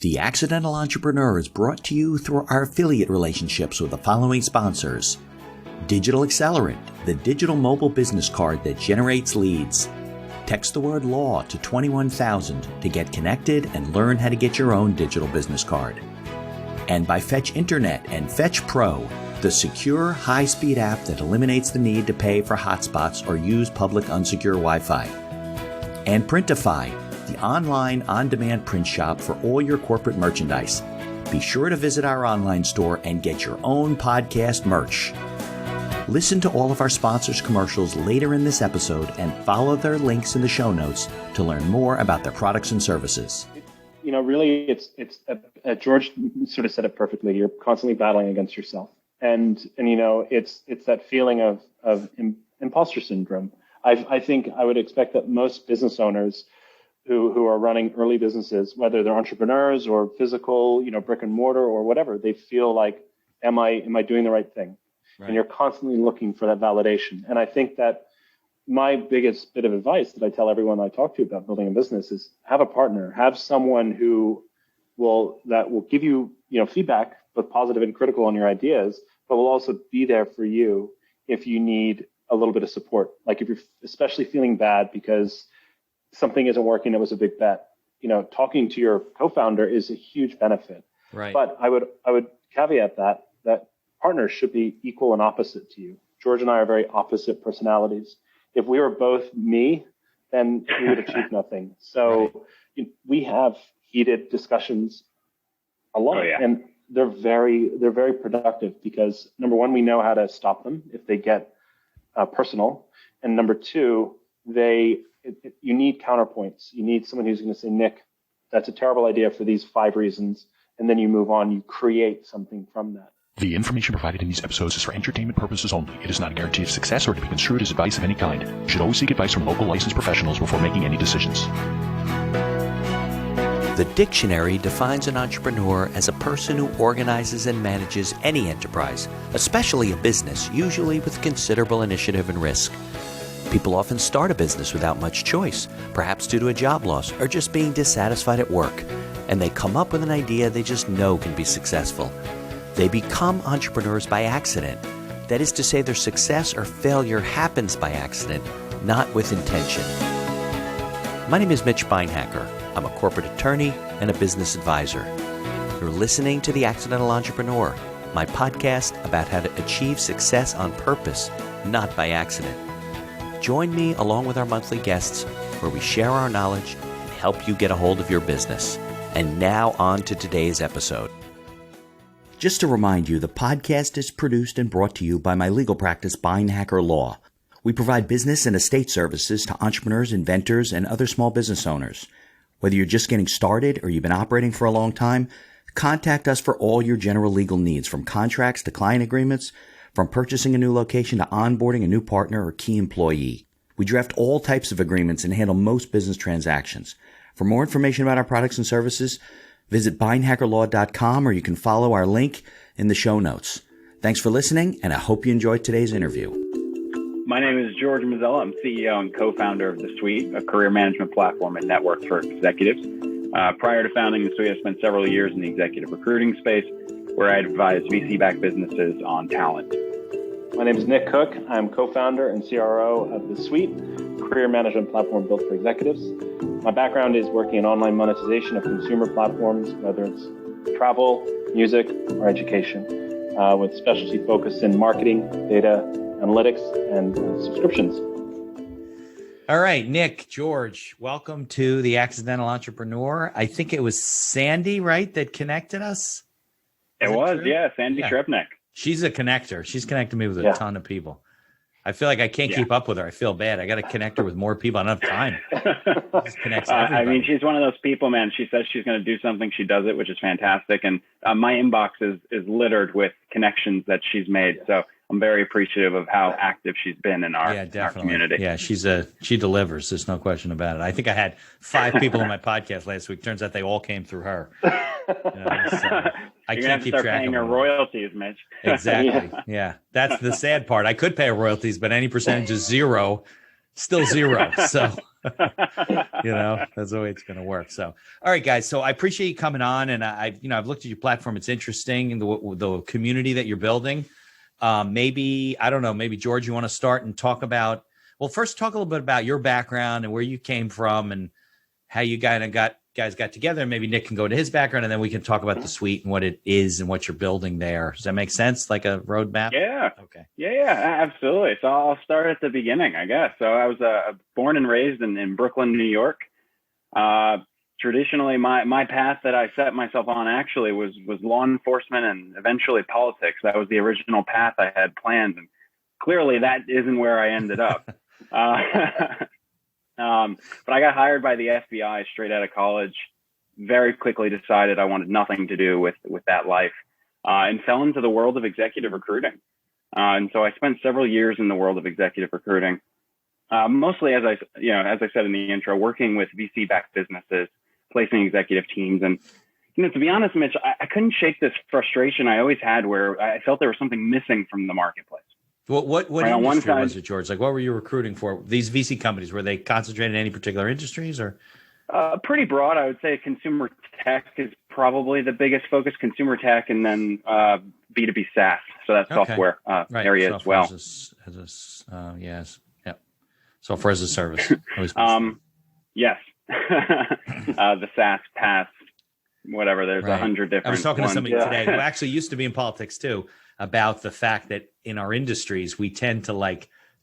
The Accidental Entrepreneur is brought to you through our affiliate relationships with the following sponsors. Digital Accelerant, the digital mobile business card that generates leads. Text the word law to 21,000 to get connected and learn how to get your own digital business card. And by Fetch Internet and Fetch Pro, the secure, high-speed app that eliminates the need to pay for hotspots or use public unsecure Wi-Fi. And Printify, the online, on-demand print shop for all your corporate merchandise. Be sure to visit our online store and get your own podcast merch. Listen to all of our sponsors' commercials later in this episode and follow their links in the show notes to learn more about their products and services. Really, it's George sort of said it perfectly. You're constantly battling against yourself, and it's that feeling of imposter syndrome. I think I would expect that most business owners who are running early businesses, whether they're entrepreneurs or physical, brick and mortar or whatever, they feel like, am I doing the right thing? Right. And you're constantly looking for that validation. And I think that my biggest bit of advice that I tell everyone I talk to about building a business is have a partner, have someone who will give you, feedback, both positive and critical on your ideas, but will also be there for you if you need a little bit of support. Like if you're especially feeling bad because something isn't working, it was a big bet. Talking to your co-founder is a huge benefit. Right. But I would caveat that partners should be equal and opposite to you. George and I are very opposite personalities. If we were both me, then we would achieve nothing. So right. We have heated discussions a lot, and they're very productive because number one, we know how to stop them if they get personal, and number two, you need counterpoints. You need someone who's going to say, Nick, that's a terrible idea for these 5 reasons. And then you move on, you create something from that. The information provided in these episodes is for entertainment purposes only. It is not a guarantee of success or to be construed as advice of any kind. You should always seek advice from local licensed professionals before making any decisions. The dictionary defines an entrepreneur as a person who organizes and manages any enterprise, especially a business, usually with considerable initiative and risk. People often start a business without much choice, perhaps due to a job loss or just being dissatisfied at work, and they come up with an idea they just know can be successful. They become entrepreneurs by accident. That is to say, their success or failure happens by accident, not with intention. My name is Mitch Beinhacker. I'm a corporate attorney and a business advisor. You're listening to The Accidental Entrepreneur, my podcast about how to achieve success on purpose, not by accident. Join me along with our monthly guests where we share our knowledge and help you get a hold of your business. And now on to today's episode. Just to remind you, the podcast is produced and brought to you by my legal practice, Beinhacker Law. We provide business and estate services to entrepreneurs, inventors, and other small business owners. Whether you're just getting started or you've been operating for a long time, contact us for all your general legal needs, from contracts to client agreements, from purchasing a new location to onboarding a new partner or key employee. We draft all types of agreements and handle most business transactions. For more information about our products and services, visit beinhackerlaw.com or you can follow our link in the show notes. Thanks for listening, and I hope you enjoyed today's interview. My name is George Mazzella. I'm CEO and co-founder of The Suite, a career management platform and network for executives. Prior to founding The Suite, I spent several years in the executive recruiting space, where I advised VC-backed businesses on talent. My name is Nick Cooke. I'm co-founder and CRO of The Suite, a career management platform built for executives. My background is working in online monetization of consumer platforms, whether it's travel, music, or education, with specialty focus in marketing, data, analytics, and subscriptions. All right, Nick, George, welcome to The Accidental Entrepreneur. I think it was Sandy, right, that connected us? It was, yeah, Sandy Shrepnick. She's a connector. She's connected me with a ton of people. I feel like I can't keep up with her. I feel bad. I got to connect her with more people. I don't have time. Just connects everybody. I mean, she's one of those people, man. She says she's going to do something. She does it, which is fantastic. And my inbox is littered with connections that she's made. So I'm very appreciative of how active she's been in our community. Yeah, she delivers. There's no question about it. I think I had 5 people on my podcast last week. Turns out they all came through her. I can't keep track paying of her royalties, Mitch. Exactly. Yeah, that's the sad part. I could pay her royalties, but any percentage is 0. still zero. So, that's the way it's going to work. So, all right, guys. So I appreciate you coming on, and I've looked at your platform. It's interesting, and the community that you're building. Maybe, I don't know, maybe George, you want to start and talk about, well, first talk a little bit about your background and where you came from and how you guys got together. And maybe Nick can go to his background, and then we can talk about the suite and what it is and what you're building there. Does that make sense? Like a roadmap? Yeah. Okay. Yeah, absolutely. So I'll start at the beginning, I guess. So I was born and raised in Brooklyn, New York. Traditionally, my path that I set myself on actually was law enforcement and eventually politics. That was the original path I had planned. And clearly that isn't where I ended up. But I got hired by the FBI straight out of college, very quickly decided I wanted nothing to do with that life, and fell into the world of executive recruiting. And so I spent several years in the world of executive recruiting, mostly, as I said in the intro, working with VC-backed businesses, placing executive teams. And, to be honest, Mitch, I couldn't shake this frustration I always had where I felt there was something missing from the marketplace. What right, industry was it, George? Like, what were you recruiting for? These VC companies, were they concentrated in any particular industries or? Pretty broad. I would say consumer tech is probably the biggest focus, consumer tech, and then B2B SaaS. So that's software area software as well. Yes. Yep. Software as a service. Yes. The SaaS, PaaS, whatever. There's 100 different. I was talking ones. to somebody today who actually used to be in politics too, about the fact that in our industries, we tend to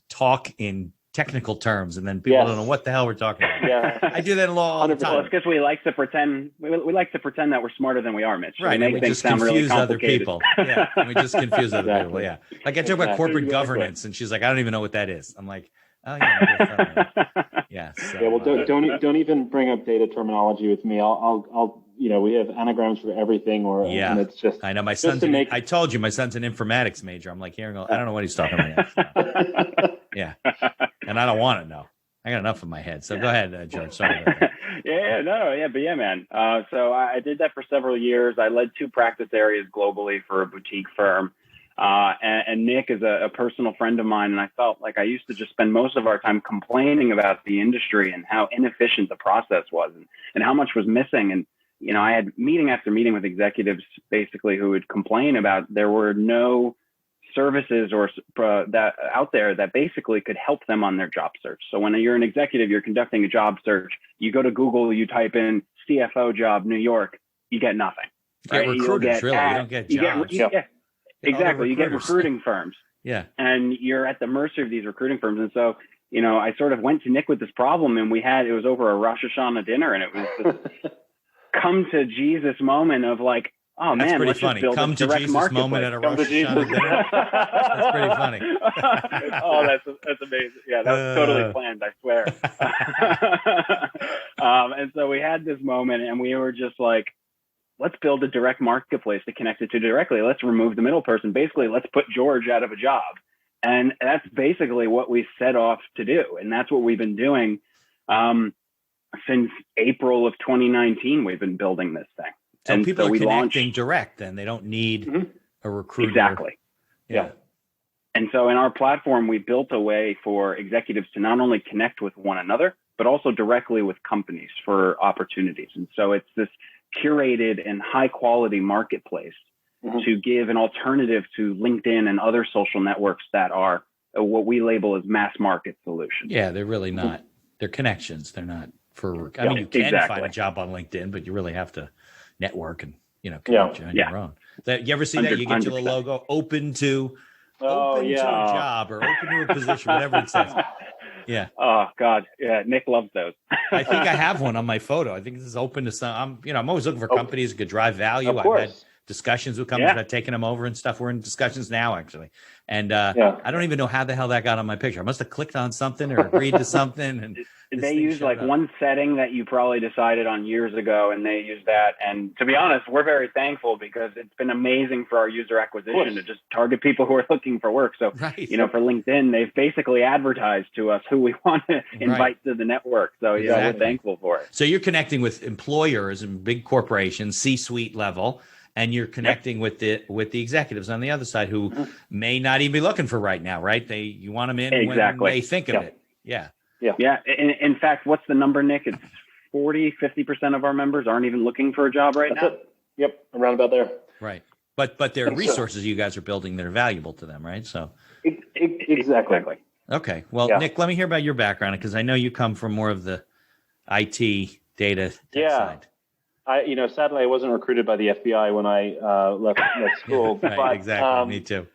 talk in technical terms, and then people don't know what the hell we're talking about. Yeah. I do that in law all the time. Well, it's because we like to pretend that we're smarter than we are, Mitch. Right, and we just confuse other people. Yeah, we just confuse other people. Yeah, like I talk about corporate governance, and she's like, I don't even know what that is. I'm like, oh yeah, yeah. So, well, don't even bring up data terminology with me. I'll we have anagrams for everything, and it's just. I know my son's. I told you my son's an informatics major. I'm like, I don't know what he's talking about. Yeah, and I don't want to know. I got enough in my head. So go ahead, George. Sorry about that. But man. So I did that for several years. I led 2 practice areas globally for a boutique firm. And Nick is a personal friend of mine, and I felt like I used to just spend most of our time complaining about the industry and how inefficient the process was, and how much was missing. And I had meeting after meeting with executives basically who would complain about there were no services or that out there that basically could help them on their job search. So when you're an executive, you're conducting a job search, you go to Google, you type in CFO job, New York, you get nothing. Right? Recruiters, really. You don't get jobs. Exactly. You get recruiting firms. Yeah. And you're at the mercy of these recruiting firms. And so, I sort of went to Nick with this problem, and it was over a Rosh Hashanah dinner, and it was this come to Jesus moment of like, oh, that's man, pretty let's funny. just build Come a to direct Jesus marketplace. moment at a Rosh Hashanah dinner. That's pretty funny. Oh, that's amazing. Yeah, that was totally planned, I swear. And so we had this moment, and we were just like, let's build a direct marketplace to connect it to directly. Let's remove the middle person. Basically, let's put George out of a job. And that's basically what we set off to do. And that's what we've been doing since April of 2019. We've been building this thing. So and people are connecting direct, then they don't need a recruiter. Exactly. Yeah. And so in our platform, we built a way for executives to not only connect with one another, but also directly with companies for opportunities. And so it's this curated and high quality marketplace to give an alternative to LinkedIn and other social networks that are what we label as mass market solutions. Yeah, they're really not. They're connections. They're not for, I mean, you can find a job on LinkedIn, but you really have to network and, connect on your own. You ever see that? You get your little logo, open to a job or open to a position, whatever it says. Yeah. Oh God. Yeah. Nick loves those. I think I have one on my photo. I think this is open to some. I'm always looking for companies that could drive value. I've had discussions with companies about taking them over and stuff. We're in discussions now, actually. And I don't even know how the hell that got on my picture. I must have clicked on something or agreed to something. And they use like one setting that you probably decided on years ago, and they use that. And to be honest, we're very thankful because it's been amazing for our user acquisition to just target people who are looking for work. So, for LinkedIn, they've basically advertised to us who we want to invite to the network. So, we're thankful for it. So you're connecting with employers and big corporations, C-suite level, and you're connecting with the executives on the other side who may not even be looking for right now, right? You want them in when they think of it. Yeah. Yeah. In fact, what's the number, Nick? It's 50% of our members aren't even looking for a job right now. It. Yep, around about there. Right. But there are resources you guys are building that are valuable to them, right? So exactly. Okay. Well, Nick, let me hear about your background, because I know you come from more of the IT data tech side. Sadly, I wasn't recruited by the FBI when I left school. Right, but, exactly. Me too.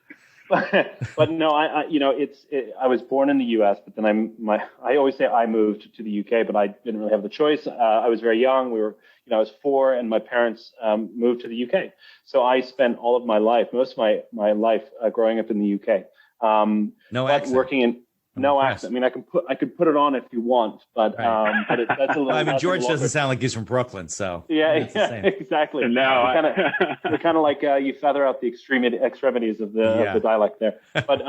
But no, I was born in the U.S., but then I always say I moved to the U.K., but I didn't really have the choice. I was very young. I was 4, and my parents moved to the U.K. So I spent all of my life, most of my life, growing up in the U.K. No accent. Working in. No accent. I mean, I could put it on if you want, but right. That's a little. I mean, George doesn't sound like he's from Brooklyn, so yeah, exactly. No, we're kind of like you feather out the extremities of the dialect there. But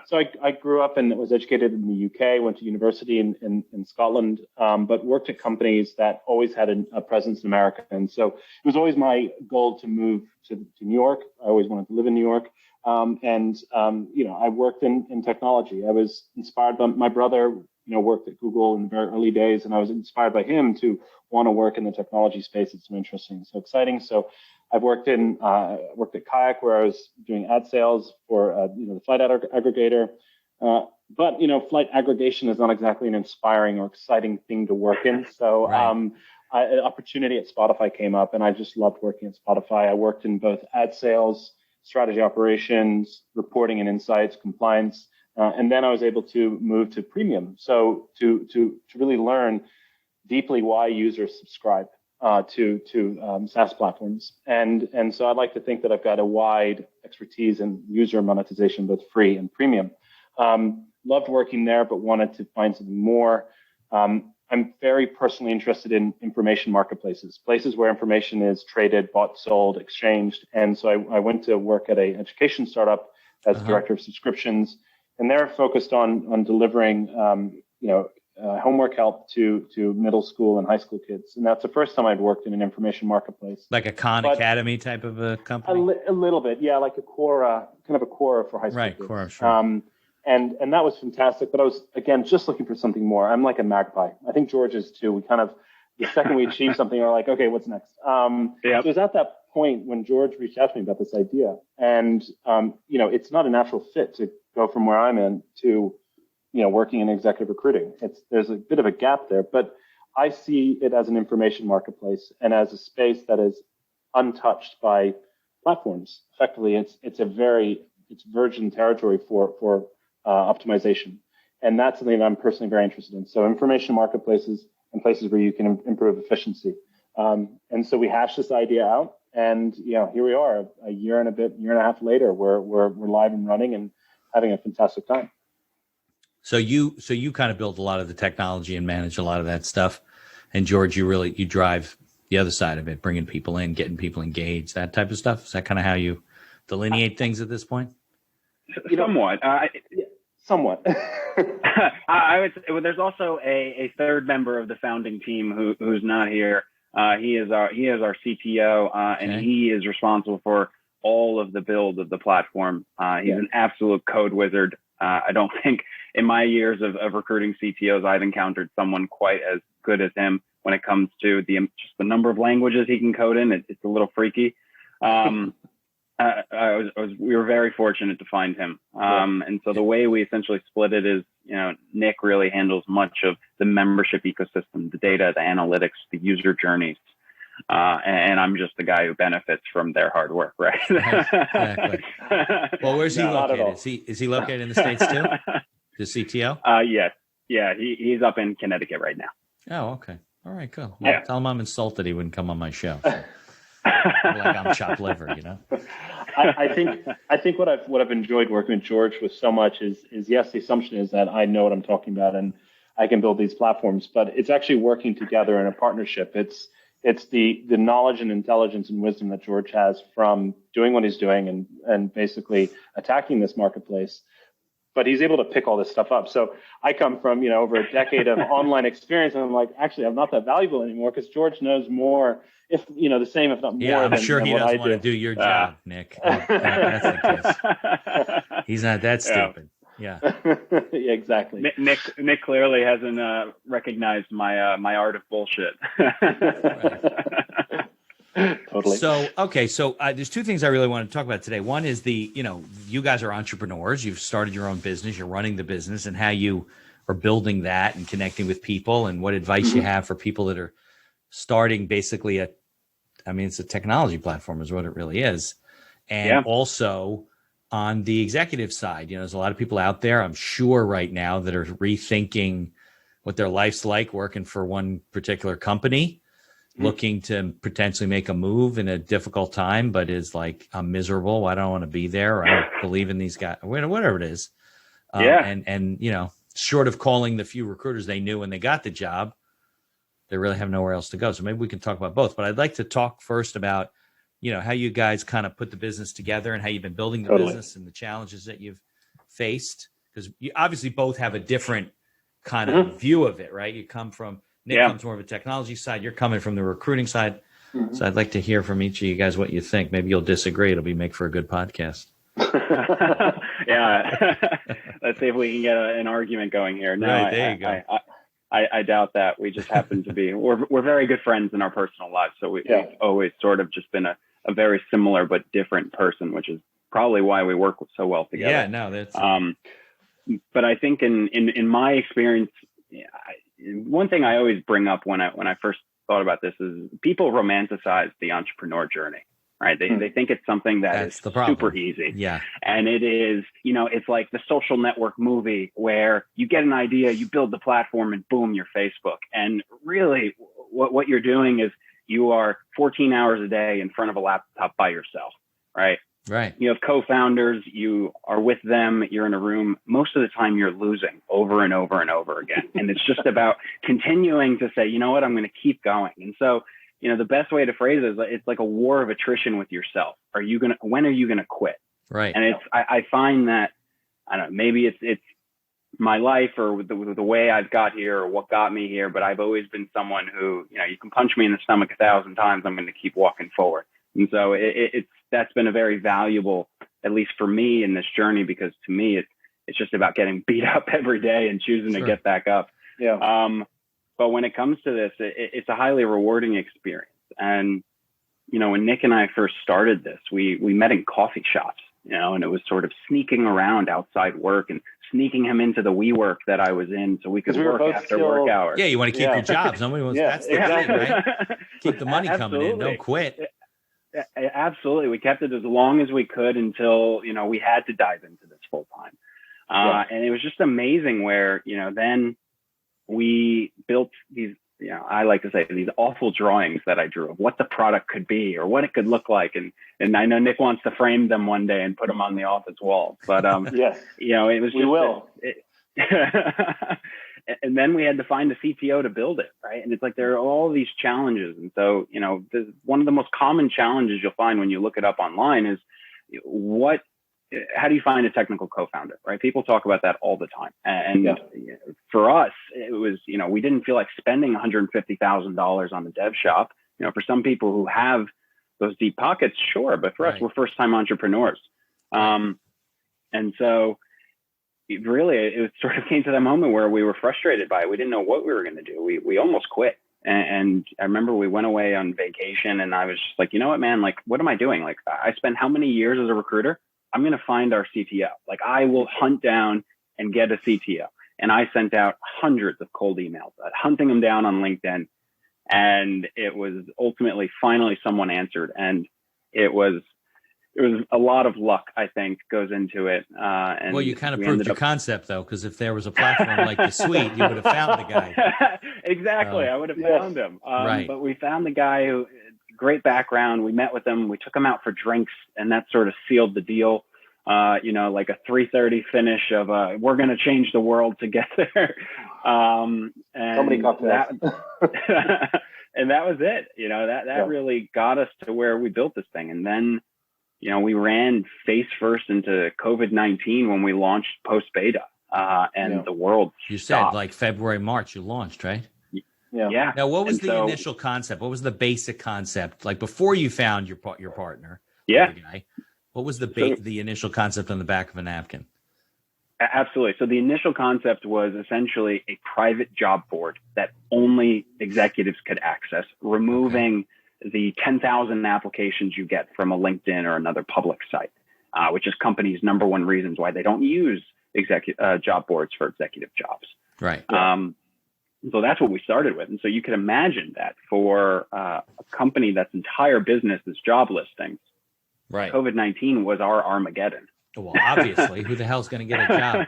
so I grew up and was educated in the UK, went to university in Scotland, but worked at companies that always had a presence in America, and so it was always my goal to move to New York. I always wanted to live in New York. I worked in technology. I was inspired by my brother, worked at Google in the very early days, and I was inspired by him to want to work in the technology space. It's so interesting, so exciting. So I've worked at Kayak, where I was doing ad sales for, the flight aggregator. But flight aggregation is not exactly an inspiring or exciting thing to work in. So, right. An opportunity at Spotify came up, and I just loved working at Spotify. I worked in both ad sales, strategy operations, reporting and insights, compliance. And then I was able to move to premium. So to really learn deeply why users subscribe to SaaS platforms. And so I'd like to think that I've got a wide expertise in user monetization, both free and premium. Loved working there, but wanted to find something more. I'm very personally interested in information marketplaces, places where information is traded, bought, sold, exchanged. And so I went to work at an education startup as director of subscriptions, and they're focused on delivering, homework help to middle school and high school kids. And that's the first time I'd worked in an information marketplace. Like a Khan Academy type of a company? A little bit, yeah, like a Quora, kind of a Quora for high school kids. Right, Quora, sure. And that was fantastic, but I was, again, just looking for something more. I'm like a magpie. I think George is too. We kind of, the second we achieve something, we're like, okay, what's next? So it was at that point when George reached out to me about this idea. And, it's not a natural fit to go from where I'm in to, working in executive recruiting. There's a bit of a gap there, but I see it as an information marketplace and as a space that is untouched by platforms. Effectively, it's virgin territory for optimization. And that's something that I'm personally very interested in. So information marketplaces and places where you can improve efficiency. And so we hashed this idea out, and here we are a year and a half later, we're live and running and having a fantastic time. So you kind of build a lot of the technology and manage a lot of that stuff. And George, you drive the other side of it, bringing people in, getting people engaged, that type of stuff. Is that kind of how you delineate things at this point? Somewhat. Somewhat. I would say, well, there's also a third member of the founding team who's not here. He is our CTO, and he is responsible for all of the build of the platform. He's an absolute code wizard. I don't think in my years of recruiting CTOs, I've encountered someone quite as good as him when it comes to just the number of languages he can code in. It's a little freaky. We were very fortunate to find him. And so the way we essentially split it is, Nick really handles much of the membership ecosystem, the data, the analytics, the user journeys. And I'm just the guy who benefits from their hard work, right? Exactly. Well, where's he located? Is he located in the States too? The CTO? Yes. Yeah, he's up in Connecticut right now. Oh, okay. All right, cool. Well, tell him I'm insulted he wouldn't come on my show. So. Like I'm chopped liver, I think what I've enjoyed working with George with so much is yes, the assumption is that I know what I'm talking about and I can build these platforms, but it's actually working together in a partnership. It's the knowledge and intelligence and wisdom that George has from doing what he's doing and basically attacking this marketplace. But he's able to pick all this stuff up. So I come from, over a decade of online experience, and I'm like, actually, I'm not that valuable anymore because George knows more, if the same, if not more. Yeah, I'm than, sure than he what doesn't I want to do your job, Nick. That's the case. He's not that stupid. Yeah. Yeah, exactly. Nick clearly hasn't recognized my art of bullshit. Totally. So, okay. So there's two things I really want to talk about today. One is you guys are entrepreneurs. You've started your own business. You're running the business, and how you are building that and connecting with people, and what advice you have for people that are starting basically it's a technology platform is what it really is. And also on the executive side, there's a lot of people out there, I'm sure right now, that are rethinking what their life's like working for one particular company, looking to potentially make a move in a difficult time, but is like, I'm miserable. I don't want to be there. I don't believe in these guys, whatever it is. And short of calling the few recruiters they knew when they got the job, they really have nowhere else to go. So maybe we can talk about both, but I'd like to talk first about, how you guys kind of put the business together and how you've been building the business and the challenges that you've faced. Because you obviously both have a different kind of view of it, right? You come from, Nick comes more of a technology side. You're coming from the recruiting side. So I'd like to hear from each of you guys what you think. Maybe you'll disagree. It'll make for a good podcast. Yeah. Let's see if we can get an argument going here. No, right, there you go. I doubt that. We just happen to be, we're very good friends in our personal lives. So we've always sort of just been a very similar but different person, which is probably why we work so well together. Yeah, no, that's. But I think in my experience, one thing I always bring up when I first thought about this is people romanticize the entrepreneur journey, right? They think it's something that's super easy. Yeah. And it is, it's like the Social Network movie where you get an idea, you build the platform, and boom, you're Facebook. And really what you're doing is you are 14 hours a day in front of a laptop by yourself, right? Right. You have co-founders, you are with them, you're in a room. Most of the time you're losing over and over and over again. And it's just about continuing to say, you know what, I'm going to keep going. And so, the best way to phrase it is it's like a war of attrition with yourself. When are you going to quit? Right. And I find that, I don't know, maybe it's my life or the way I've got here or what got me here, but I've always been someone who, you can punch me in the stomach 1,000 times, I'm going to keep walking forward. And so that's been a very valuable, at least for me in this journey, because to me, it's just about getting beat up every day and choosing to get back up. Yeah. But when it comes to this, it's a highly rewarding experience. And, when Nick and I first started this, we met in coffee shops, and it was sort of sneaking around outside work and sneaking him into the WeWork that I was in so we could work after work hours. Yeah, you want to keep your jobs. Nobody wants that's the thing, right? Keep the money coming in. Don't quit. Absolutely. We kept it as long as we could until, we had to dive into this full time. And it was just amazing where, then we built these, I like to say these awful drawings that I drew of what the product could be or what it could look like. And I know Nick wants to frame them one day and put them on the office walls, but, yes, it was just, we will. And then we had to find a CTO to build it, right? And it's like there are all these challenges. And so, one of the most common challenges you'll find when you look it up online is how do you find a technical co-founder, right? People talk about that all the time. And for us, it was, we didn't feel like spending $150,000 on the dev shop. For some people who have those deep pockets, sure. But for us, we're first-time entrepreneurs. And so it sort of came to that moment where we were frustrated by it. We didn't know what we were going to do. We almost quit. And I remember we went away on vacation and I was just like, you know what, man, like, what am I doing? Like, I spent how many years as a recruiter? I'm going to find our CTO. Like, I will hunt down and get a CTO. And I sent out hundreds of cold emails, hunting them down on LinkedIn. And it was ultimately, finally, someone answered. And it was a lot of luck, I think, goes into it. And well, you kind of proved your concept, though, because if there was a platform like the Suite, you would have found the guy. Exactly. I would have found him. Right. But we found the guy who, great background. We met with him. We took him out for drinks, and that sort of sealed the deal. Like a 3:30 finish of we're going to change the world to get there. And somebody got that. And that was it. That really got us to where we built this thing. And then, we ran face first into COVID-19 when we launched post beta, and the world You stopped. said like February, March, you launched, right? Yeah. Now, what was the initial concept? What was the basic concept? Like before you found your partner, the guy, what was the initial concept on the back of a napkin? Absolutely. So the initial concept was essentially a private job board that only executives could access, removing the 10,000 applications you get from a LinkedIn or another public site, which is companies' number one reasons why they don't use job boards for executive jobs. Right. So that's what we started with. And so you can imagine that for a company that's entire business is job listings, Right. COVID-19 was our Armageddon. Well, obviously, who the hell's going to get a job?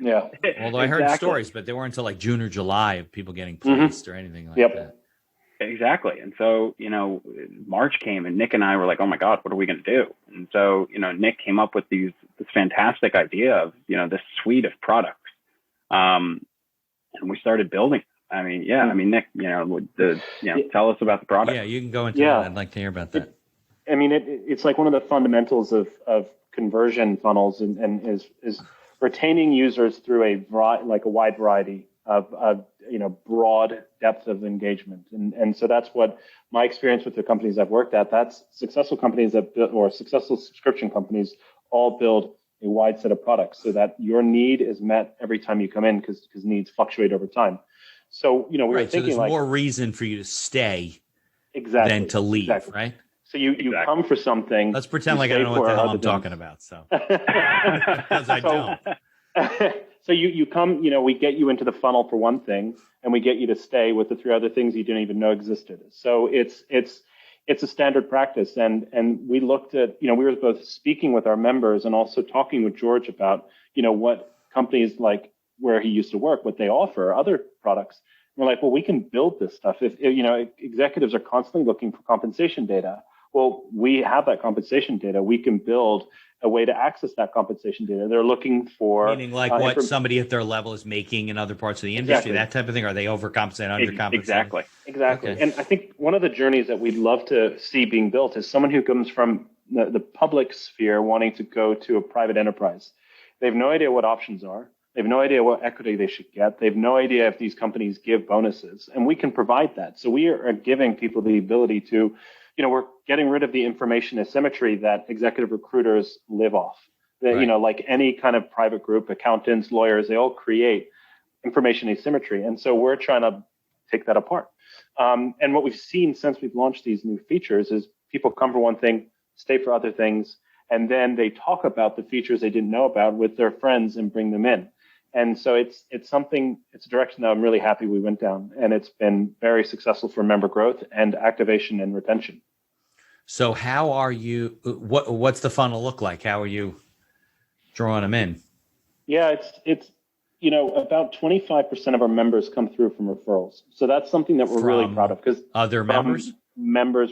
Yeah. Although I heard stories, but they weren't until like June or July of people getting placed or anything like that. Exactly. And so, March came and Nick and I were like, oh my God, what are we going to do? And so, Nick came up with this fantastic idea of, this suite of products. And we started building. I mean, Nick, tell us about the product. Yeah, you can go into that. I'd like to hear about that. It's like one of the fundamentals of conversion funnels and is retaining users through a wide variety of broad depth of engagement. And so that's what my experience with the companies I've worked at, that's successful companies or successful subscription companies all build a wide set of products so that your need is met every time you come in because needs fluctuate over time. So, we were thinking so there's more reason for you to stay than to leave, right? So you come for something. Let's pretend like I don't know what the hell I'm talking about. So because I don't. So you come, we get you into the funnel for one thing, and we get you to stay with the three other things you didn't even know existed. So it's a standard practice, and we looked at, we were both speaking with our members and also talking with George about, what companies like where he used to work, what they offer, other products. We're like, well, we can build this stuff. If executives are constantly looking for compensation data. Well, we have that compensation data. We can build a way to access that compensation data. They're looking for meaning like what somebody at their level is making in other parts of the industry, that type of thing. Are they overcompensating, undercompensating? Exactly. Okay. And I think one of the journeys that we'd love to see being built is someone who comes from the public sphere wanting to go to a private enterprise. They have no idea what options are. They have no idea what equity they should get. They have no idea if these companies give bonuses, and we can provide that. So we are giving people the ability to, we're getting rid of the information asymmetry that executive recruiters live off. That, like any kind of private group, accountants, lawyers, they all create information asymmetry. And so we're trying to take that apart. And what we've seen since we've launched these new features is people come for one thing, stay for other things, and then they talk about the features they didn't know about with their friends and bring them in. And so it's a direction that I'm really happy we went down, and it's been very successful for member growth and activation and retention. So how are you, what's the funnel look like? How are you drawing them in? Yeah, it's about 25% of our members come through from referrals. So that's something that we're really proud of, because other members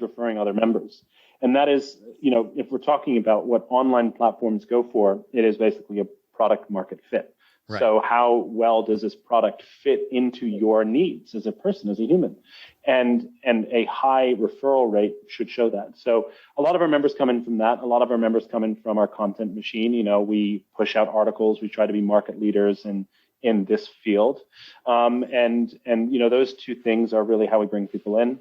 referring other members. And that is, if we're talking about what online platforms go for, it is basically a product market fit. Right. So how well does this product fit into your needs as a person, as a human? And a high referral rate should show that. So a lot of our members come in from that. A lot of our members come in from our content machine. We push out articles. We try to be market leaders in this field. And those two things are really how we bring people in.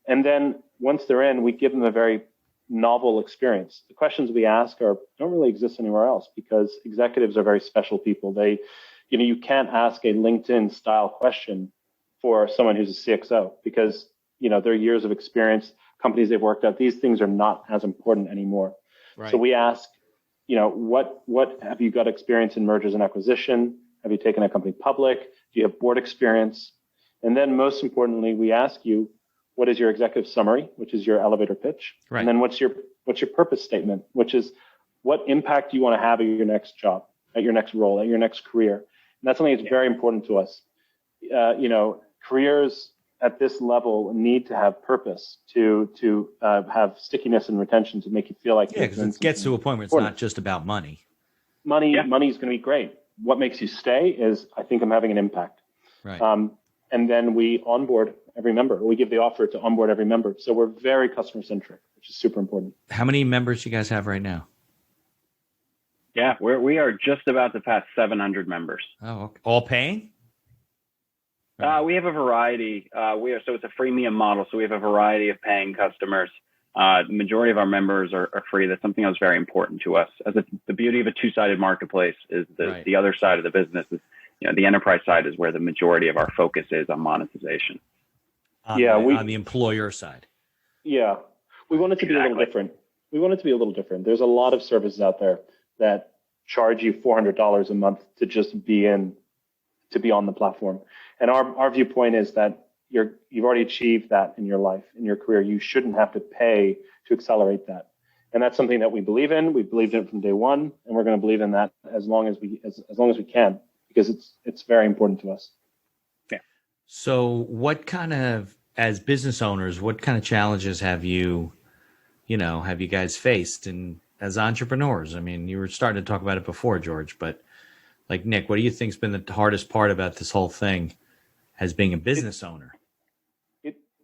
And then once they're in, we give them a very novel experience. The questions we ask don't really exist anywhere else, because executives are very special people. They, you can't ask a LinkedIn style question for someone who's a CXO, because, their years of experience, companies they've worked at, these things are not as important anymore. Right. So we ask, what have you got experience in mergers and acquisition? Have you taken a company public? Do you have board experience? And then most importantly, we ask you, what is your executive summary, which is your elevator pitch? Right. And then what's your purpose statement, which is what impact do you want to have at your next job, at your next role, at your next career? And that's something that's very important to us. Careers at this level need to have purpose to have stickiness and retention, to make you feel like because it gets to a point where it's not just about money. Money is going to be great. What makes you stay is, I think I'm having an impact. Right. And then we onboard every member. We give the offer to onboard every member. So we're very customer centric, which is super important. How many members you guys have right now? Yeah, we are just about to pass 700 members. Oh, okay. All paying? We have a variety. So it's a freemium model. So we have a variety of paying customers. The majority of our members are free. That's something that was very important to us. The beauty of a two-sided marketplace is the other side of the business is, the enterprise side is where the majority of our focus is on monetization. On the employer side. Yeah, we want it to be a little different. There's a lot of services out there that charge you $400 a month to just be on the platform. And our viewpoint is that you've already achieved that in your life, in your career. You shouldn't have to pay to accelerate that. And that's something that we believe in. We believed in it from day one, and we're going to believe in that as long as we can, because it's very important to us. Yeah. So what kind of, as business owners, what kind of challenges have you guys faced? And as entrepreneurs, I mean, you were starting to talk about it before, George, but like Nick, what do you think's been the hardest part about this whole thing as being a business owner?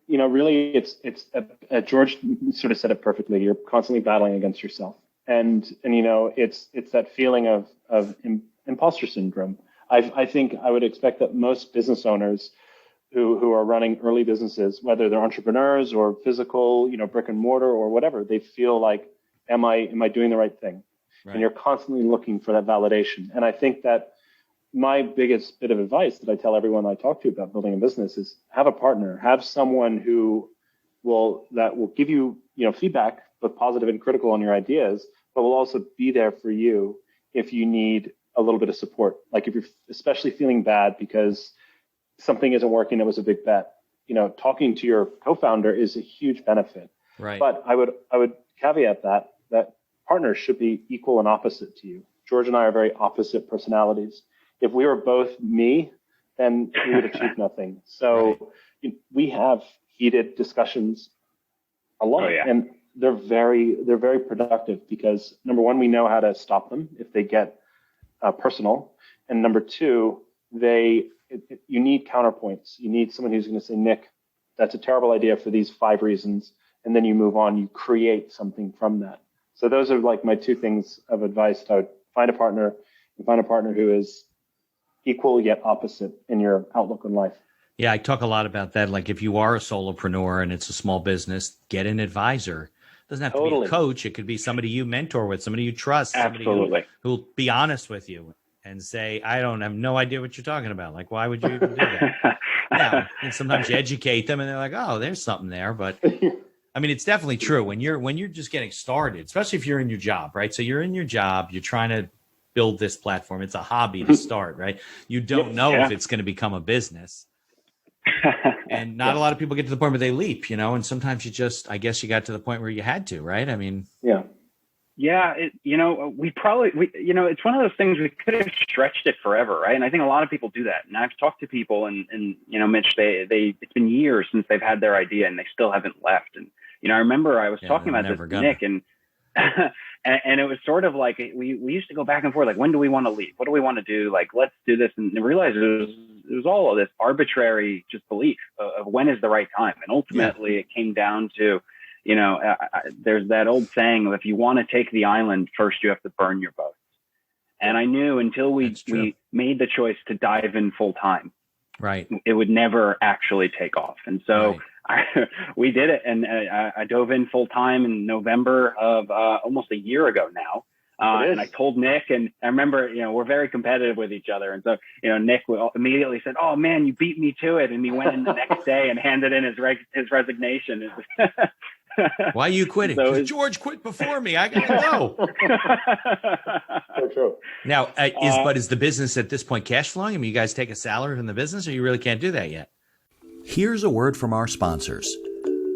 Really, it's George sort of said it perfectly. You're constantly battling against yourself, and it's that feeling of imposter syndrome. I think I would expect that most business owners who are running early businesses, whether they're entrepreneurs or physical, brick and mortar or whatever, they feel like, am I doing the right thing? Right. And you're constantly looking for that validation. And I think that my biggest bit of advice that I tell everyone I talk to about building a business is have a partner, have someone who will give you, feedback, both positive and critical on your ideas, but will also be there for you if you need a little bit of support. Like if you're especially feeling bad because something isn't working, it was a big bet. Talking to your co-founder is a huge benefit. Right. But I would caveat that partners should be equal and opposite to you. George and I are very opposite personalities. If we were both me, then we would achieve nothing. So we have heated discussions a lot, and they're very productive because number one, we know how to stop them if they get personal, and number two, you need counterpoints. You need someone who's going to say, Nick, that's a terrible idea for these 5 reasons, and then you move on. You create something from that. So those are like my 2 things of advice. I would find a partner who is equal yet opposite in your outlook on life. Yeah, I talk a lot about that. Like if you are a solopreneur and it's a small business, get an advisor. It doesn't have to be a coach. It could be somebody you mentor with, somebody you trust, somebody who'll be honest with you and say, I have no idea what you're talking about. Like, why would you even do that? Yeah. And sometimes you educate them and they're like, oh, there's something there. But I mean, it's definitely true when you're just getting started, especially if you're in your job, right? So you're in your job, you're trying to build this platform. It's a hobby to start, right? You don't know if it's going to become a business. And not a lot of people get to the point where they leap, and sometimes I guess you got to the point where you had to, right? I mean, yeah, it's one of those things we could have stretched it forever, right? And I think a lot of people do that. And I've talked to people and Mitch, it's been years since they've had their idea and they still haven't left. And, I remember I was talking about this with Nick and it was sort of like we used to go back and forth, like, when do we want to leave? What do we want to do? Like, let's do this. And realize it was all of this arbitrary just belief of when is the right time. And ultimately it came down to, there's that old saying, if you want to take the island, first you have to burn your boats. And I knew until we made the choice to dive in full time, right, it would never actually take off. And so we did it. And I dove in full time in November of almost a year ago now. And I told Nick, and I remember, we're very competitive with each other. And so, Nick immediately said, oh man, you beat me to it. And he went in the next day and handed in his resignation. Why are you quitting? So George quit before me. I gotta go. So true. Now, is the business at this point cash flowing? I mean, you guys take a salary from the business, or you really can't do that yet? Here's a word from our sponsors.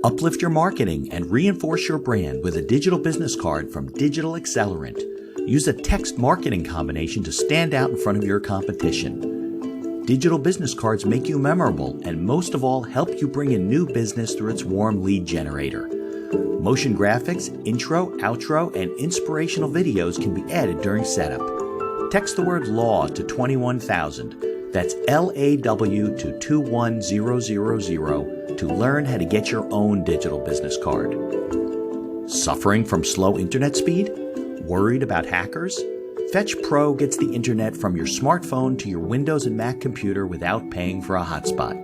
Uplift your marketing and reinforce your brand with a digital business card from Digital Accelerant. Use a text marketing combination to stand out in front of your competition. Digital business cards make you memorable and most of all help you bring in new business through its warm lead generator. Motion graphics, intro, outro, and inspirational videos can be added during setup. Text the word LAW to 21,000. That's LAW to 21000 to learn how to get your own digital business card. Suffering from slow internet speed? Worried about hackers? Fetch Pro gets the internet from your smartphone to your Windows and Mac computer without paying for a hotspot.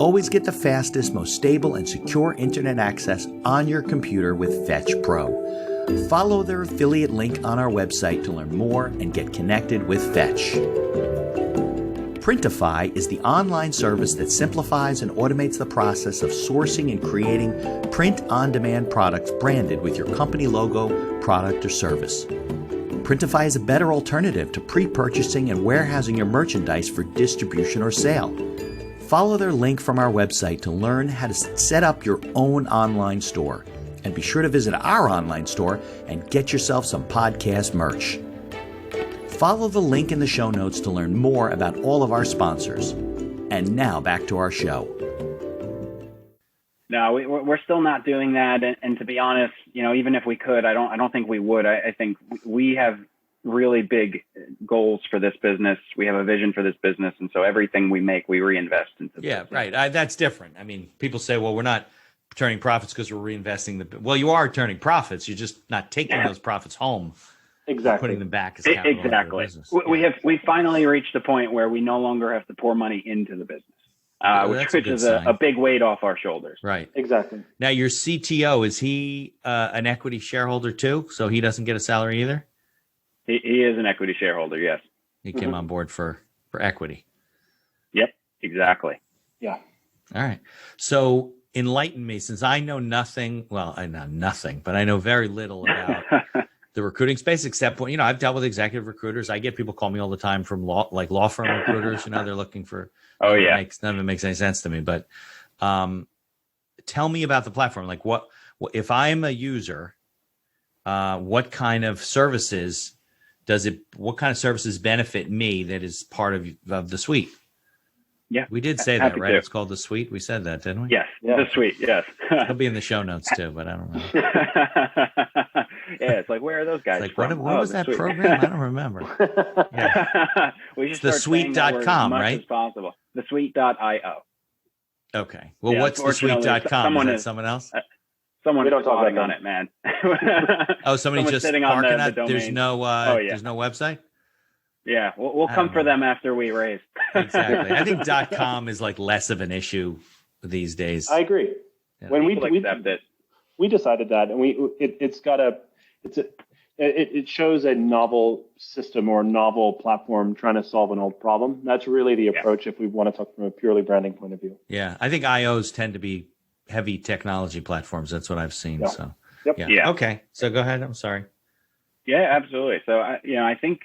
Always get the fastest, most stable, and secure internet access on your computer with Fetch Pro. Follow their affiliate link on our website to learn more and get connected with Fetch. Printify is the online service that simplifies and automates the process of sourcing and creating print-on-demand products branded with your company logo, product, or service. Printify is a better alternative to pre-purchasing and warehousing your merchandise for distribution or sale. Follow their link from our website to learn how to set up your own online store. And be sure to visit our online store and get yourself some podcast merch. Follow the link in the show notes to learn more about all of our sponsors. And now back to our show. No, we're still not doing that. And to be honest, even if we could, I don't think we would. I think we have really big goals for this business. We have a vision for this business. And so everything we make, we reinvest into. Yeah, right. That's different. I mean, people say, well, we're not turning profits because we're reinvesting well, you are turning profits. You're just not taking those profits home. Exactly. Putting them back as capital into the business. We finally reached a point where we no longer have to pour money into the business, which is a big weight off our shoulders. Right. Exactly. Now, your CTO, is he an equity shareholder too? So he doesn't get a salary either? He is an equity shareholder, yes. He came on board for equity. Yep, exactly. Yeah. All right. So enlighten me, since I know nothing. Well, I know nothing, but I know very little about the recruiting space, except when, I've dealt with executive recruiters. I get people call me all the time from law firm recruiters. They're looking for. Oh yeah. None of it makes any sense to me. But tell me about the platform. Like, what if I'm a user? What kind of services what kind of services benefit me that is part of the suite? Yeah, we did say that, right? It's called the suite. We said that, didn't we? Yes, yeah. The suite. Yes, it'll be in the show notes too, but I don't know. Yeah, it's like, where are those guys? It's like, what was that program? I don't remember. Yeah. We should it's thesuite.com, right? As possible. Thesuite.io. Okay. Well, what's thesuite.com? Is that someone else? Someone is talking on it, man. Oh, somebody just sitting parking on that? The There's no there's no website? Yeah, we'll come for them after we raise. Exactly. I think .com is like less of an issue these days. I agree. Yeah. When we decided that, and it shows a novel system or novel platform trying to solve an old problem. That's really the approach if we want to talk from a purely branding point of view. Yeah, I think IOs tend to be heavy technology platforms. That's what I've seen. Yeah. So, yep. Yeah. Okay. So go ahead. I'm sorry. Yeah, absolutely. So, I think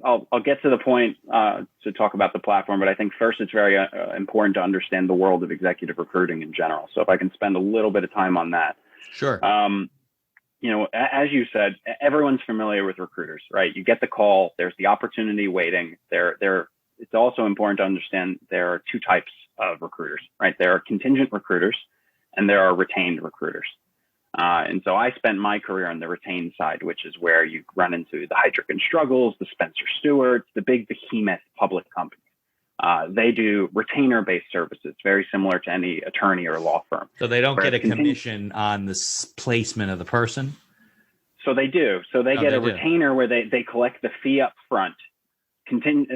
I'll get to the point to talk about the platform, but I think first it's very important to understand the world of executive recruiting in general. So if I can spend a little bit of time on that. Sure. As you said, everyone's familiar with recruiters, right? You get the call, there's the opportunity waiting. It's also important to understand there are two types of recruiters, right? There are contingent recruiters and there are retained recruiters. And so I spent my career on the retained side, which is where you run into the Heidrick and Struggles, the Spencer Stewarts, the big behemoth public companies. They do retainer-based services, very similar to any attorney or law firm. So they don't get a commission on the placement of the person? So they do. So they get a retainer where they collect the fee up front. Contingent,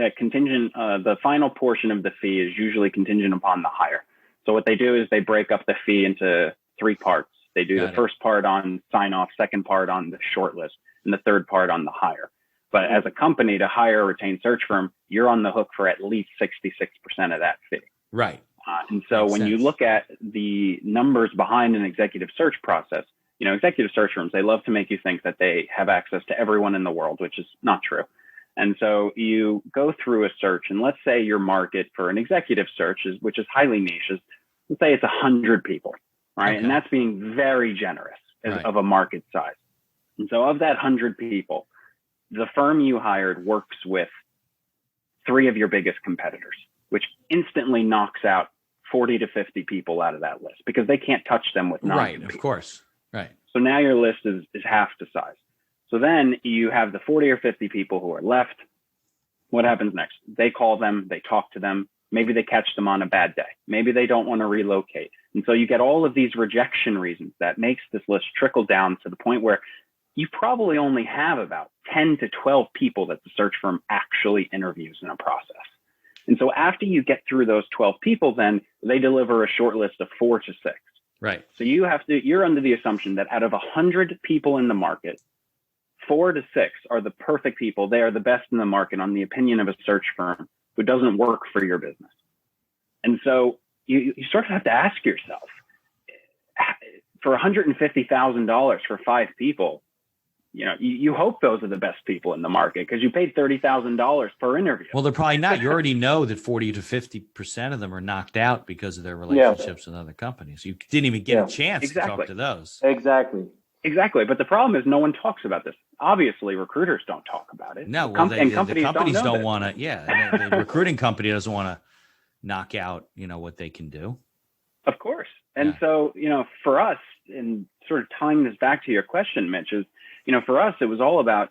the final portion of the fee is usually contingent upon the hire. So what they do is they break up the fee into three parts. They do the first part on sign off, second part on the shortlist, and the third part on the hire. But as a company to hire a retained search firm, you're on the hook for at least 66% of that fee. Right. And so when you look at the numbers behind an executive search process, executive search firms, they love to make you think that they have access to everyone in the world, which is not true. And so you go through a search, and let's say your market for an executive search which is highly niche, let's say it's 100 people, right? Okay. And that's being very generous of a market size. And so of that 100 people, the firm you hired works with 3 of your biggest competitors, which instantly knocks out 40 to 50 people out of that list because they can't touch them with non-compete. Right, of course. Right. So now your list is half the size. So then you have the 40 or 50 people who are left. What happens next? They call them, they talk to them. Maybe they catch them on a bad day. Maybe they don't want to relocate. And so you get all of these rejection reasons that makes this list trickle down to the point where you probably only have about 10 to 12 people that the search firm actually interviews in a process. And so after you get through those 12 people, then they deliver a short list of 4 to 6. Right. So you're under the assumption that out of 100 people in the market, 4 to 6 are the perfect people. They are the best in the market on the opinion of a search firm who doesn't work for your business. And so you sort of have to ask yourself, for $150,000 for 5 people, you hope those are the best people in the market because you paid $30,000 per interview. Well, they're probably not. You already know that 40 to 50% of them are knocked out because of their relationships with other companies. You didn't even get a chance to talk to those. Exactly. But the problem is no one talks about this. Obviously, recruiters don't talk about it. No, well, and companies don't want to. Yeah, the recruiting company doesn't want to knock out, what they can do. Of course. And so, for us, and sort of tying this back to your question, Mitch, is, for us, it was all about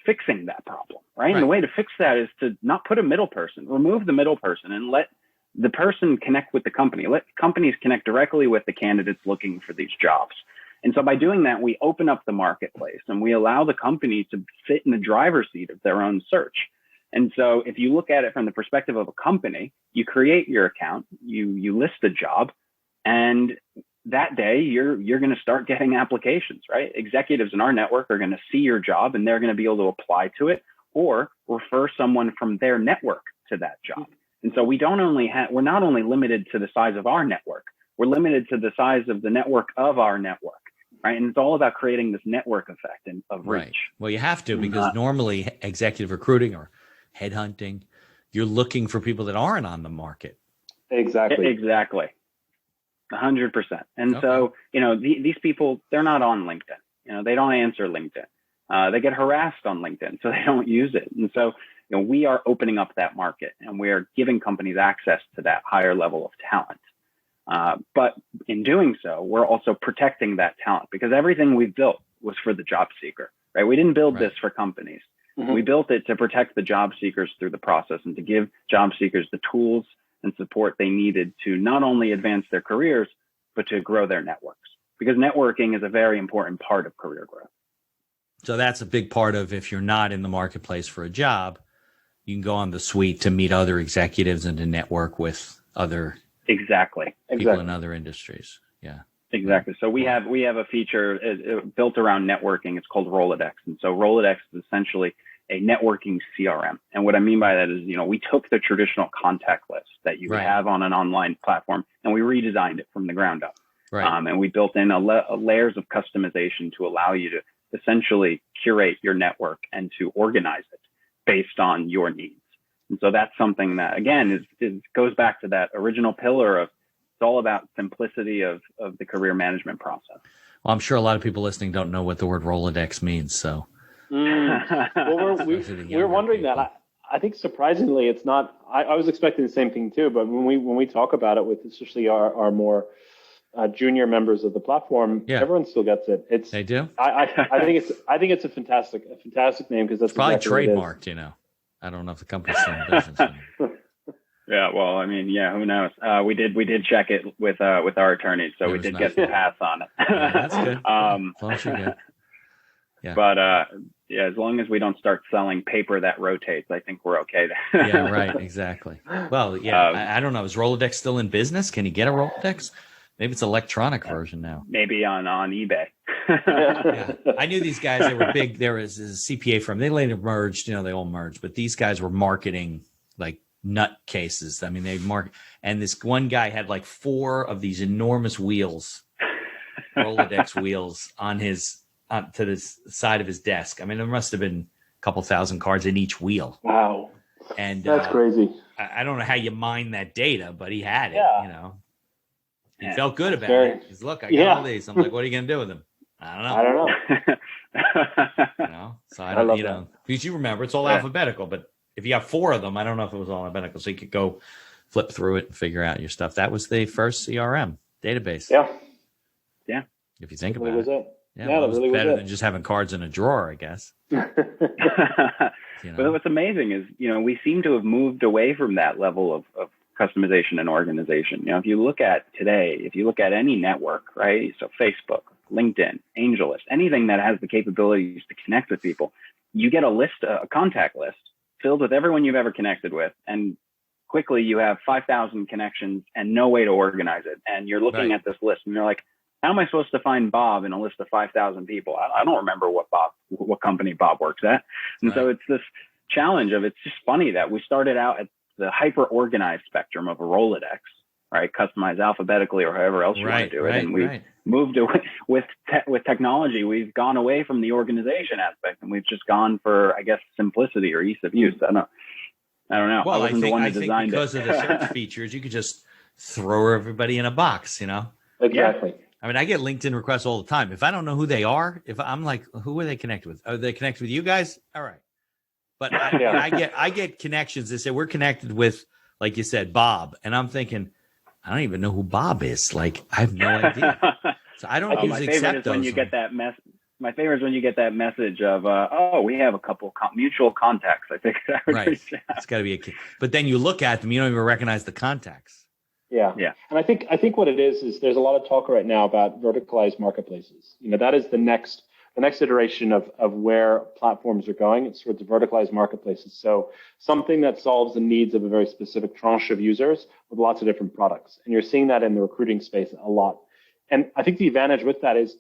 fixing that problem, right? And the way to fix that is to not put a middle person, remove the middle person and let the person connect with the company. Let companies connect directly with the candidates looking for these jobs. And so by doing that, we open up the marketplace and we allow the company to sit in the driver's seat of their own search. And so if you look at it from the perspective of a company, you create your account, you list a job, and that day you're going to start getting applications, right? Executives in our network are going to see your job and they're going to be able to apply to it or refer someone from their network to that job. And so we're not only limited to the size of our network, we're limited to the size of the network of our network, right? And it's all about creating this network effect of reach. Right. Well, you have to, because normally executive recruiting or headhunting, you're looking for people that aren't on the market. Exactly. 100%. And so, these people, they're not on LinkedIn. They don't answer LinkedIn. They get harassed on LinkedIn, so they don't use it. And so, we are opening up that market and we are giving companies access to that higher level of talent. But in doing so, we're also protecting that talent because everything we built was for the job seeker, right? We didn't build this for companies. Mm-hmm. We built it to protect the job seekers through the process and to give job seekers the tools and support they needed to not only advance their careers, but to grow their networks, because networking is a very important part of career growth. So that's a big part of, if you're not in the marketplace for a job, you can go on the suite to meet other executives and to network with other people in other industries. Yeah. Exactly. So we have a feature built around networking. It's called Rolodex. And so Rolodex is essentially a networking CRM. And what I mean by that is, we took the traditional contact list that you would have on an online platform and we redesigned it from the ground up. Right. And we built in layers of customization to allow you to essentially curate your network and to organize it based on your needs. And so that's something that, again, goes back to that original pillar of it's all about simplicity of the career management process. Well, I'm sure a lot of people listening don't know what the word Rolodex means. So, well, we're wondering people. That. I think surprisingly, it's not. I was expecting the same thing too. But when we talk about it with especially our more junior members of the platform, everyone still gets it. They do. I think it's a fantastic name because that's it's probably exactly trademarked. I don't know if the company's still in business. Yeah, well, who knows? We did check it with our attorneys, so we did get the pass on it. Yeah, that's good. As long as you're good. Yeah. But as long as we don't start selling paper that rotates, I think we're okay there. Yeah, right, exactly. Well, yeah, I don't know. Is Rolodex still in business? Can you get a Rolodex? Maybe it's electronic version now. Maybe on eBay. Yeah. I knew these guys. They were big. There was a CPA firm. They later merged. They all merged. But these guys were marketing like nutcases. I mean, they market. And this one guy had like 4 of these enormous wheels, Rolodex wheels, to the side of his desk. I mean, there must have been a couple thousand cards in each wheel. Wow. And that's crazy. I don't know how you mine that data, but he had it. He felt good about it. He's, look, I got all these. I'm like, what are you going to do with them? I don't know. So I don't, because you remember it's all alphabetical, but if you have 4 of them, I don't know if it was all alphabetical. So you could go flip through it and figure out your stuff. That was the first CRM database. Yeah. If you think about it. Yeah, well, it was better than just having cards in a drawer, I guess. But what's amazing is, we seem to have moved away from that level of customization and organization. If you look at any network, right? So Facebook, LinkedIn, AngelList, anything that has the capabilities to connect with people, you get a contact list filled with everyone you've ever connected with. And quickly you have 5,000 connections and no way to organize it. And you're looking at this list and you're like, how am I supposed to find Bob in a list of 5,000 people? I don't remember what company Bob works at. And so it's this challenge of, it's just funny that we started out at the hyper organized spectrum of a Rolodex, right? Customized alphabetically or however else you want to do it. And we moved away with technology. We've gone away from the organization aspect and we've just gone for, I guess, simplicity or ease of use. I don't know. Well, I think because of the search features, you could just throw everybody in a box, Exactly. I mean, I get LinkedIn requests all the time. If I don't know who they are, if I'm like, who are they connected with? Are they connected with you guys? All right. But I get connections that say we're connected with, like you said, Bob. And I'm thinking, I don't even know who Bob is. Like, I have no idea. So I don't usually accept those. My favorite is when you get that message of, we have a couple mutual contacts. I think it's got to be but then you look at them, you don't even recognize the contacts. Yeah. And I think what it is there's a lot of talk right now about verticalized marketplaces. That is the next iteration of where platforms are going. It's towards verticalized marketplaces. So something that solves the needs of a very specific tranche of users with lots of different products. And you're seeing that in the recruiting space a lot. And I think the advantage with that is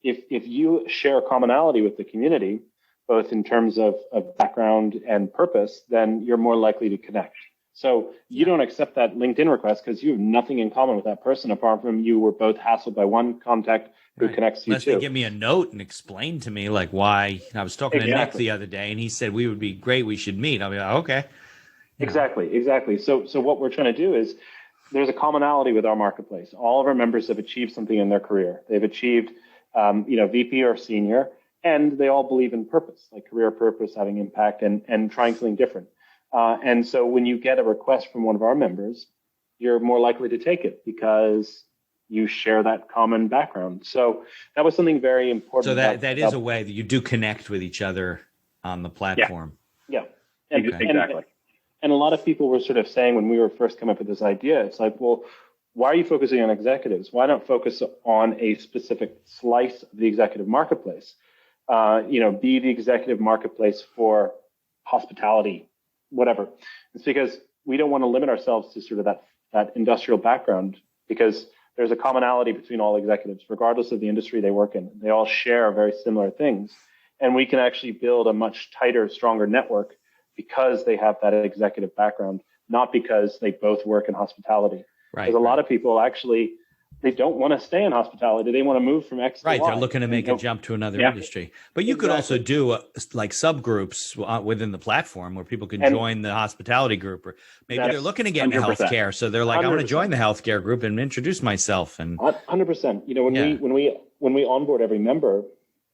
if you share a commonality with the community, both in terms of background and purpose, then you're more likely to connect. So you don't accept that LinkedIn request because you have nothing in common with that person apart from you were both hassled by one contact who connects you Unless they give me a note and explain to me like why. I was talking to Nick the other day and he said we would be great, we should meet. I'll be like, okay. Exactly. So what we're trying to do is there's a commonality with our marketplace. All of our members have achieved something in their career. They've achieved VP or senior, and they all believe in purpose, like career purpose, having impact, and trying something different. And so when you get a request from one of our members, you're more likely to take it because you share that common background. So that was something very important. So that is a way that you do connect with each other on the platform. Yeah. Exactly. And a lot of people were sort of saying when we were first coming up with this idea, it's like, well, why are you focusing on executives? Why not focus on a specific slice of the executive marketplace? Be the executive marketplace for hospitality, whatever. It's because we don't want to limit ourselves to sort of that industrial background, because there's a commonality between all executives, regardless of the industry they work in. They all share very similar things. And we can actually build a much tighter, stronger network because they have that executive background, not because they both work in hospitality. Right. Because a lot of people actually, they don't want to stay in hospitality. They want to move from X to Y. They're looking to make a jump to another industry. But you could also do like subgroups within the platform where people can join the hospitality group, or maybe they're looking to get into 100%. healthcare. So they're like, 100%. I want to join the healthcare group and introduce myself. And 100%. When we onboard every member,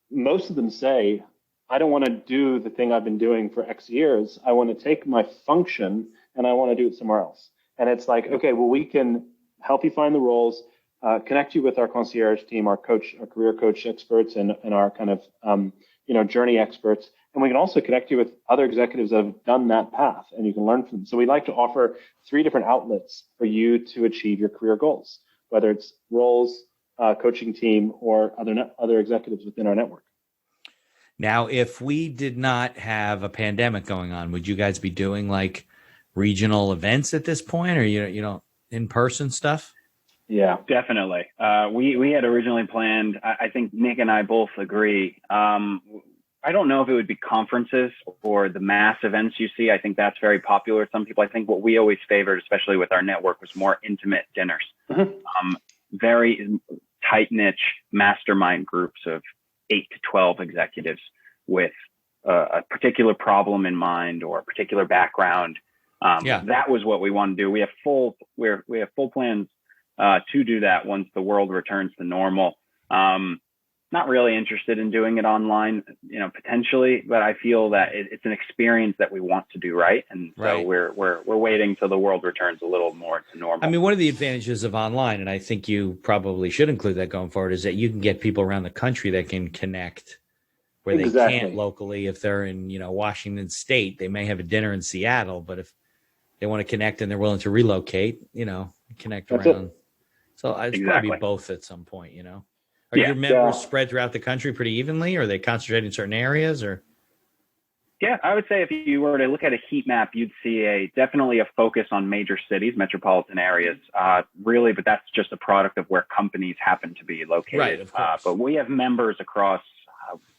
most of them say, I don't want to do the thing I've been doing for X years. I want to take my function and I want to do it somewhere else. And it's like, okay, well, we can help you find the roles, connect you with our concierge team, our career coach experts, and our kind of, journey experts. And we can also connect you with other executives that have done that path, and you can learn from them. So we like to offer 3 different outlets for you to achieve your career goals, whether it's roles, coaching team, or other executives within our network. Now, if we did not have a pandemic going on, would you guys be doing like regional events at this point, or in-person stuff? Yeah, definitely. We had originally planned. I think Nick and I both agree. I don't know if it would be conferences or the mass events you see. I think that's very popular with some people. I think what we always favored, especially with our network, was more intimate dinners. Mm-hmm. Very tight niche mastermind groups of 8 to 12 executives with a particular problem in mind or a particular background. That was what we want to do. We have full plans to do that once the world returns to normal. Not really interested in doing it online, potentially, but I feel that it's an experience that we want to do right, and so we're waiting till the world returns a little more to normal. I mean, one of the advantages of online, and I think you probably should include that going forward, is that you can get people around the country that can connect where they can't locally. If they're in Washington State, they may have a dinner in Seattle, but if they want to connect and they're willing to relocate, connect around. So it's probably both at some point, Are your members spread throughout the country pretty evenly? Or are they concentrated in certain areas? Or Yeah, I would say if you were to look at a heat map, you'd see definitely a focus on major cities, metropolitan areas, really, but that's just a product of where companies happen to be located. Right, of course. But we have members across,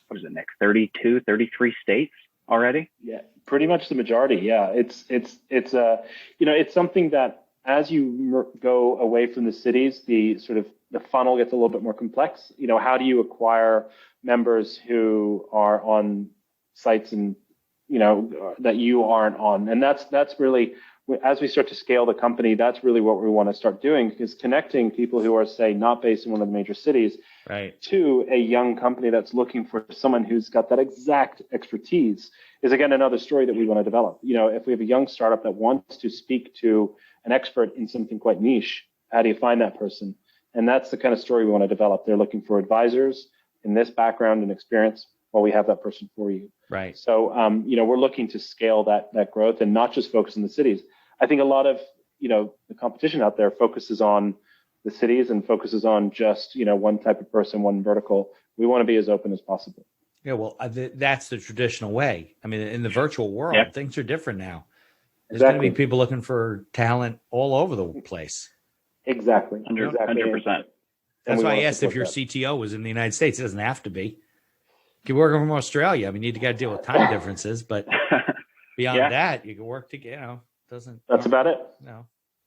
what is it, Nick, 32, 33 states already? Yeah, pretty much the majority. Yeah, it's it's something that as you go away from the cities, the funnel gets a little bit more complex. How do you acquire members who are on sites and that you aren't on? And that's really, as we start to scale the company, that's really what we want to start doing, is connecting people who are, say, not based in one of the major cities, right, to a young company that's looking for someone who's got that exact expertise. Is again another story that we want to develop. If we have a young startup that wants to speak to an expert in something quite niche, how do you find that person? And that's the kind of story we want to develop. They're looking for advisors in this background and experience. Well, we have that person for you. right. So, we're looking to scale that growth and not just focus on the cities. I think a lot of, the competition out there focuses on the cities and focuses on just, one type of person, one vertical. We want to be as open as possible. Yeah, well, that's the traditional way. I mean, in the virtual world, Yep. things are different now. There's Exactly. going to be people looking for talent all over the place. Exactly. 100%. That's why I asked if your CTO was in the United States. It doesn't have to be. You can work from Australia. I mean, you got to deal with time differences, but beyond that, you can work together. That's about it. No.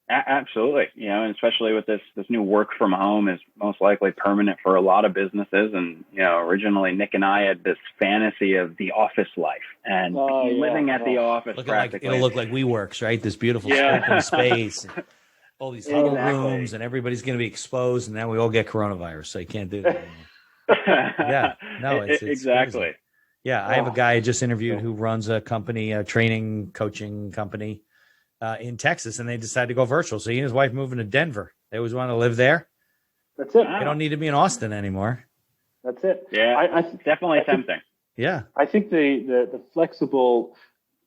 Absolutely. And especially with this new work from home is most likely permanent for a lot of businesses. And, originally Nick and I had this fantasy of the office life and living at the office practically. It'll look like WeWorks, right? This beautiful open space, and all these huddle rooms, and everybody's going to be exposed. And now we all get coronavirus, so you can't do that anymore. Yeah, no, it's exactly. Crazy. Yeah, I have a guy I just interviewed who runs a company, a training coaching company in Texas, and they decided to go virtual. So he and his wife moving to Denver. They always want to live there. That's it. They don't need to be in Austin anymore. That's it. Yeah, I definitely tempting. Yeah, I think the flexible,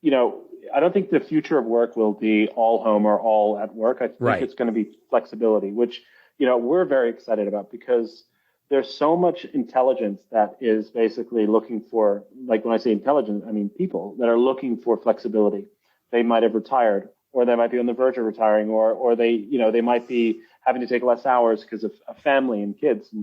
I don't think the future of work will be all home or all at work. I think it's going to be flexibility, which, we're very excited about, because there's so much intelligence that is basically looking for, like when I say intelligence, I mean people that are looking for flexibility. They might have retired, or they might be on the verge of retiring, or they, they might be having to take less hours because of a family and kids.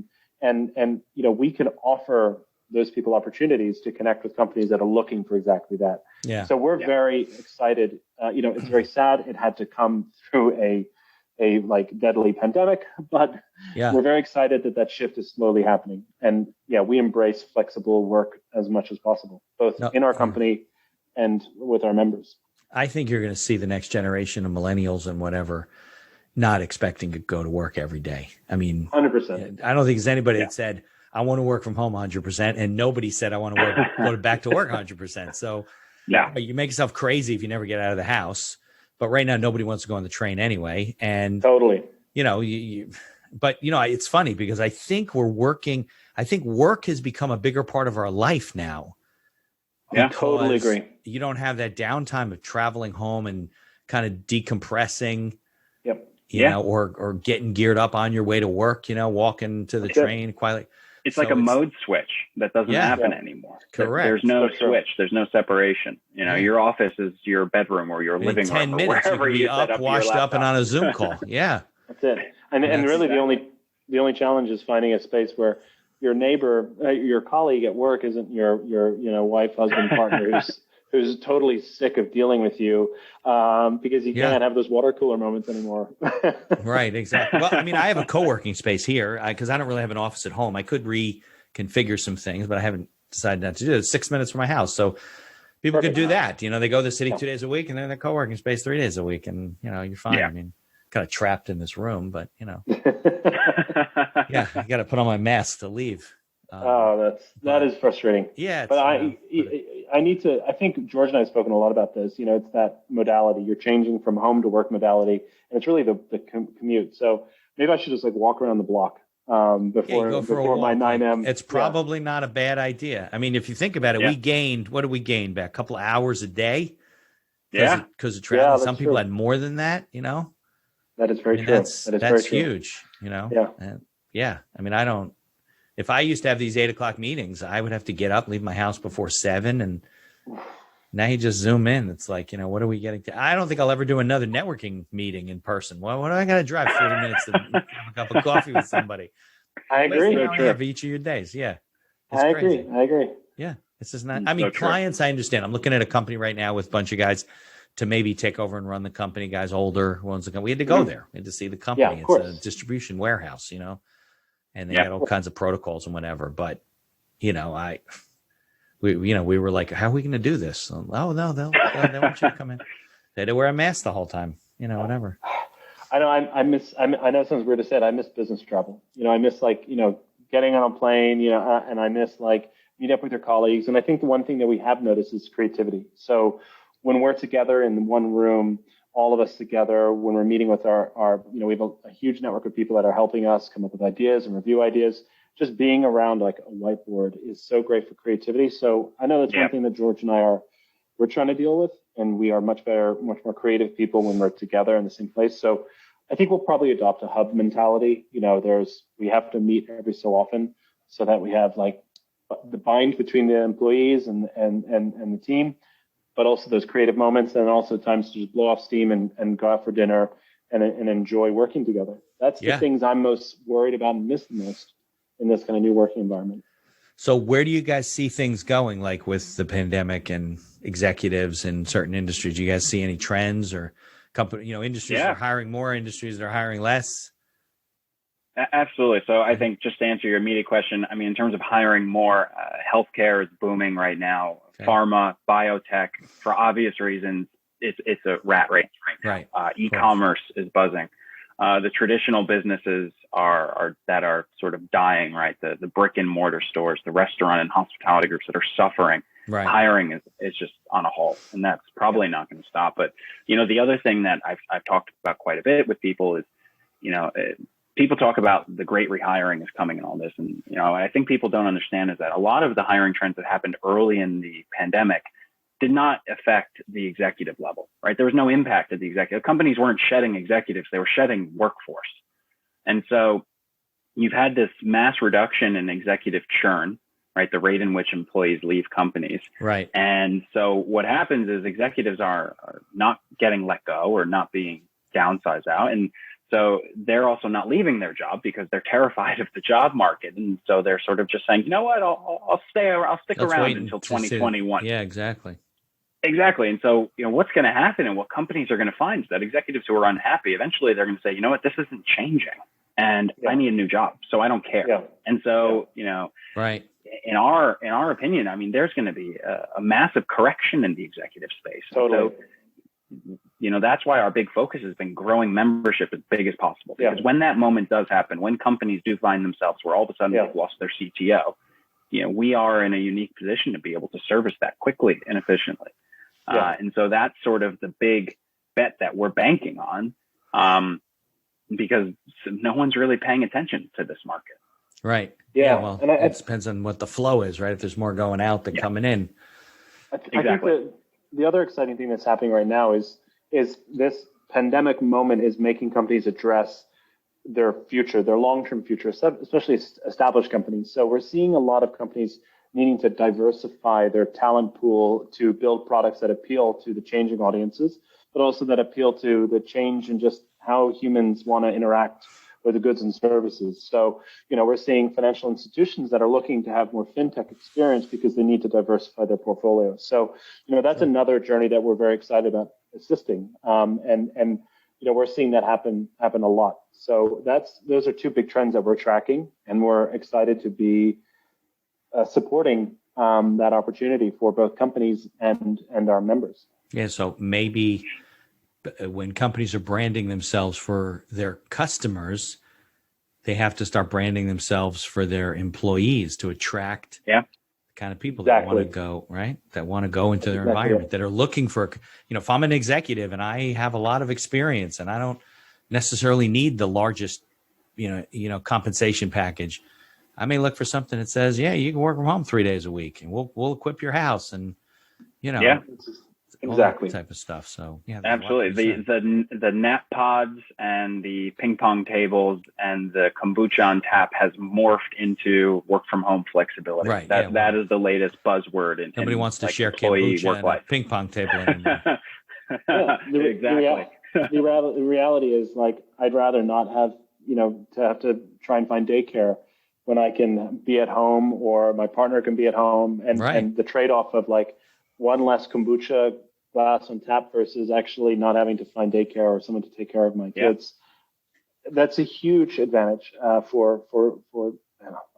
And we can offer those people opportunities to connect with companies that are looking for exactly that. Yeah. So we're very excited. It's very sad it had to come through a deadly pandemic, but we're very excited that shift is slowly happening. And we embrace flexible work as much as possible, both in our company and with our members. I think you're going to see the next generation of millennials and whatever not expecting to go to work every day. I mean, 100%. I don't think there's anybody that said, I want to work from home 100%. And nobody said, I want to go back to work 100%. So you make yourself crazy if you never get out of the house. But right now, nobody wants to go on the train anyway. And totally, but it's funny because I think work has become a bigger part of our life now. Yeah, totally agree. You don't have that downtime of traveling home and kind of decompressing. Yep. Or getting geared up on your way to work, walking to the train quietly. It's like a mode switch that doesn't happen anymore. Correct. There's no switch. There's no separation. Your office is your bedroom or your living room. 10 minutes, wherever you can be up, washed up, and on a Zoom call. Yeah. That's it. And really the only challenge is finding a space where your neighbor, your colleague at work isn't your wife, husband, partner who's totally sick of dealing with you because you can't have those water cooler moments anymore. Right, exactly. Well, I mean, I have a co-working space here because I don't really have an office at home. I could reconfigure some things, but I haven't decided not to do it. It's 6 minutes from my house. So people could do that. They go to the city 2 days a week and then the co-working space 3 days a week. And, you're fine. Yeah. I mean, kind of trapped in this room, but, you got to put on my mask to leave. That is frustrating. Yeah. But I think George and I have spoken a lot about this. It's that modality. You're changing from home to work modality, and it's really the commute. So maybe I should just walk around the block before my 9 a.m. It's probably not a bad idea. I mean, if you think about it, what did we gain back? A couple of hours a day? Because of travel. Some people had more than that, That is very true. That's huge, Yeah. I mean, if I used to have these 8 o'clock meetings, I would have to get up, leave my house before 7. And Now you just zoom in. It's like, what are we getting to? I don't think I'll ever do another networking meeting in person. What do I got to drive 40 minutes to have a cup of coffee with somebody? I agree. An hour and a half each of your days. Yeah. I agree. Yeah. This is not, I mean, clients, I understand. I'm looking at a company right now with a bunch of guys to maybe take over and run the company, guys older ones. We had to go there. We had to see the company. It's a distribution warehouse, and they got all kinds of protocols and whatever. But, we were like, how are we going to do this? Oh, no, they want you to come in. They had to wear a mask the whole time, whatever. I know I know it sounds weird to say it. I miss business travel. I miss getting on a plane, and I miss meet up with your colleagues. And I think the one thing that we have noticed is creativity. So when we're together in one room, all of us together, when we're meeting with our we have a huge network of people that are helping us come up with ideas and review ideas. Just being around a whiteboard is so great for creativity. So I know that's one thing that George and we're trying to deal with, and we are much more creative people when we're together in the same place. So I think we'll probably adopt a hub mentality. We have to meet every so often so that we have the bind between the employees and the team, but also those creative moments, and also times to just blow off steam and go out for dinner and enjoy working together. That's the things I'm most worried about and miss the most in this kind of new working environment. So where do you guys see things going, with the pandemic and executives in certain industries? Do you guys see any trends or company, industries that are hiring more, industries that are hiring less? Absolutely. So I think just to answer your immediate question, I mean, in terms of hiring more, healthcare is booming right now. Okay. Pharma, biotech, for obvious reasons, it's a rat race right now. Right. E-commerce is buzzing. The traditional businesses that are sort of dying, right? The brick and mortar stores, the restaurant and hospitality groups that are suffering. Right. Hiring is just on a halt, and that's probably not going to stop. But the other thing that I've talked about quite a bit with people is, people talk about the great rehiring is coming and all this, and I think people don't understand is that a lot of the hiring trends that happened early in the pandemic did not affect the executive level, right? There was no impact at the executive. Companies weren't shedding executives; they were shedding workforce, and so you've had this mass reduction in executive churn. Right, the rate in which employees leave companies. Right. And so what happens is executives are not getting let go or not being downsized out. And so they're also not leaving their job because they're terrified of the job market. And so they're sort of just saying, you know what, I'll stick around until 2021. Yeah, exactly. Exactly. And so, what's going to happen and what companies are going to find is that executives who are unhappy, eventually they're going to say, you know what, this isn't changing and I need a new job. So I don't care. Yeah. And so, right. In our opinion, I mean, there's going to be a massive correction in the executive space. Totally. So, that's why our big focus has been growing membership as big as possible. Because when that moment does happen, when companies do find themselves where all of a sudden they've lost their CTO, we are in a unique position to be able to service that quickly and efficiently. And so that's sort of the big bet that we're banking on, because no one's really paying attention to this market. Right. Yeah. Well, and it depends on what the flow is, right? If there's more going out than coming in. I think that the other exciting thing that's happening right now is this pandemic moment is making companies address their future, their long-term future, especially established companies. So we're seeing a lot of companies needing to diversify their talent pool to build products that appeal to the changing audiences, but also that appeal to the change in just how humans want to interact with the goods and services. So, we're seeing financial institutions that are looking to have more fintech experience because they need to diversify their portfolio. So, that's another journey that we're very excited about assisting. And we're seeing that happen a lot. So those are two big trends that we're tracking, and we're excited to be supporting that opportunity for both companies and our members. Yeah. So maybe when companies are branding themselves for their customers, they have to start branding themselves for their employees to attract the kind of people that want to go, right? That want to go into their environment, that are looking for, if I'm an executive and I have a lot of experience and I don't necessarily need the largest, compensation package, I may look for something that says, you can work from home 3 days a week and we'll equip your house and, Exactly. Type of stuff. So yeah, absolutely. The nap pods and the ping pong tables and the kombucha on tap has morphed into work from home flexibility. Right. That is the latest buzzword. Nobody wants to share employee kombucha work and a life. ping pong table anymore. Exactly. The reality is, like, I'd rather not have, to have to try and find daycare when I can be at home, or my partner can be at home, and the trade-off of like one less kombucha glass on tap versus actually not having to find daycare or someone to take care of my kids. That's a huge advantage for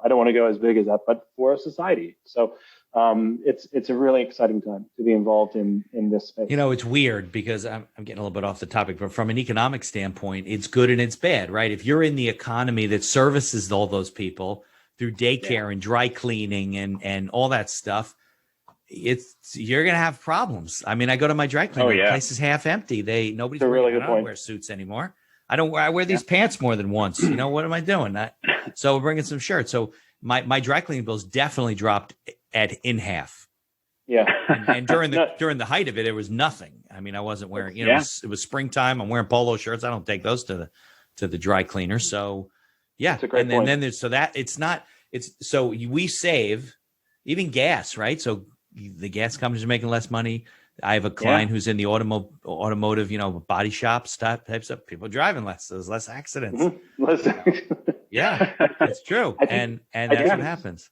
I don't want to go as big as that, but for a society. So it's a really exciting time to be involved in this space. It's weird because I'm getting a little bit off the topic, but from an economic standpoint, it's good and it's bad, right? If you're in the economy that services all those people through daycare and dry cleaning and all that stuff, you're gonna have problems. I mean, I go to my dry cleaner, the place is half empty. Nobody's wearing, I don't wear suits anymore. I wear these pants more than once. What am I doing? So we're bringing some shirts. So my dry cleaning bills definitely dropped in half. Yeah. And during the height of it, was nothing. I mean, I wasn't wearing, it was springtime. I'm wearing polo shirts. I don't take those to the dry cleaner. So yeah. That's a great point. Then there's, so we save even gas, right? So the gas companies are making less money. I have a client who's in the automotive, body shop types of people driving less. So there's less accidents. Mm-hmm. Yeah, it's true. And that's what happens.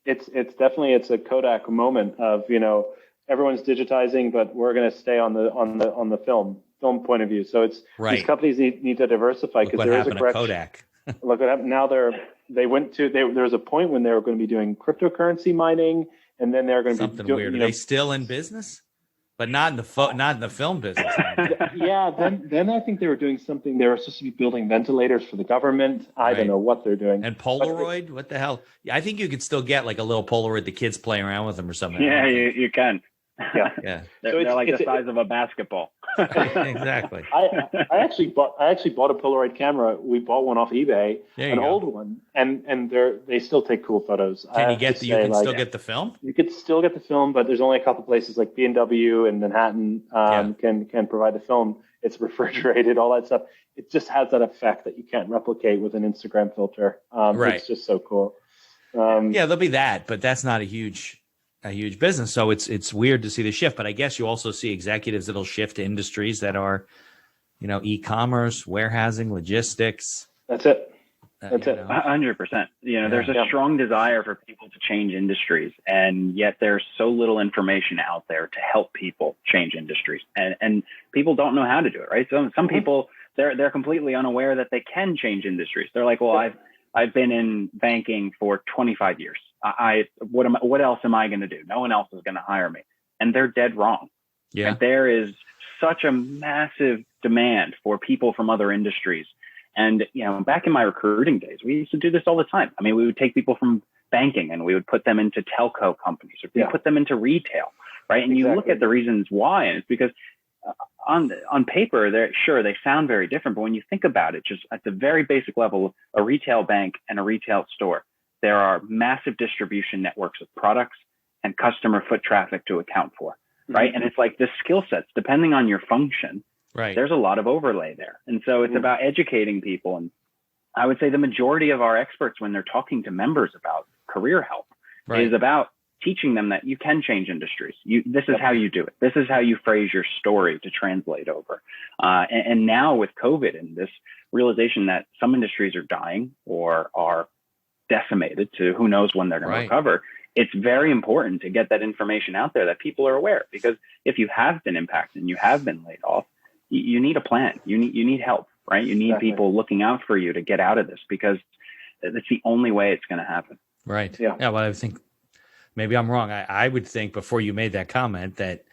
It's definitely a Kodak moment of, everyone's digitizing, but we're going to stay on the film point of view. So it's these companies need to diversify, because there is a correction. Kodak. Look what happened. Now there was a point when they were going to be doing cryptocurrency mining, and then they're going to be doing weird. Are they still in business? But not in the film business. Yeah, then I think they were doing something. They were supposed to be building ventilators for the government. I don't know what they're doing. And Polaroid, what the hell? Yeah, I think you could still get like a little Polaroid the kids play around with them or something. Yeah, you can. Yeah. They're like the size of a basketball. Exactly. I actually bought a Polaroid camera. We bought one off eBay, an old one, and they still take cool photos. Can you get still get the film? You could still get the film, but there's only a couple places like B&W in Manhattan can provide the film. It's refrigerated, all that stuff. It just has that effect that you can't replicate with an Instagram filter. It's just so cool. There'll be that, but that's not a huge business. So it's weird to see the shift, but I guess you also see executives that'll shift to industries that are, e-commerce, warehousing, logistics. That's it. 100%. There's a strong desire for people to change industries, and yet there's so little information out there to help people change industries, and people don't know how to do it. Right. So some people, they're completely unaware that they can change industries. They're like, well, I've been in banking for 25 years. What else am I going to do? No one else is going to hire me. And they're dead wrong. Yeah. And there is such a massive demand for people from other industries. And, back in my recruiting days, we used to do this all the time. I mean, we would take people from banking and we would put them into telco companies, or we put them into retail, right? And you look at the reasons why, and it's because on paper, they sound very different. But when you think about it, just at the very basic level, a retail bank and a retail store, there are massive distribution networks of products and customer foot traffic to account for, right? And it's like the skill sets, depending on your function, there's a lot of overlay there. And so it's about educating people. And I would say the majority of our experts, when they're talking to members about career help, is about teaching them that you can change industries. This is how you do it. This is how you phrase your story to translate over. And now with COVID and this realization that some industries are dying or are decimated to who knows when they're going to recover, it's very important to get that information out there that people are aware, because if you have been impacted and you have been laid off, you need a plan. You need help, right? You need people looking out for you to get out of this, because that's the only way it's going to happen. Right. Yeah. Well, I think maybe I'm wrong. I would think before you made that comment that,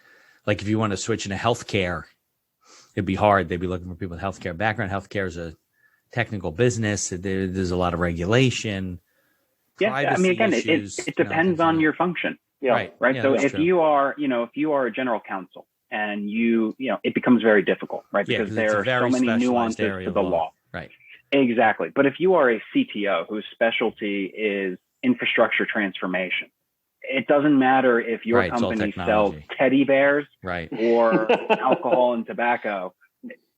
like, if you want to switch into healthcare, it'd be hard. They'd be looking for people with healthcare background. Healthcare is a technical business. There's a lot of regulation. Yeah. I mean, again, it depends on your function. Yeah. Right. So if you are a general counsel, and it becomes very difficult, right? Because there are so many nuances to the law. Right. Exactly. But if you are a CTO whose specialty is infrastructure transformation, it doesn't matter if your company sells teddy bears or alcohol and tobacco.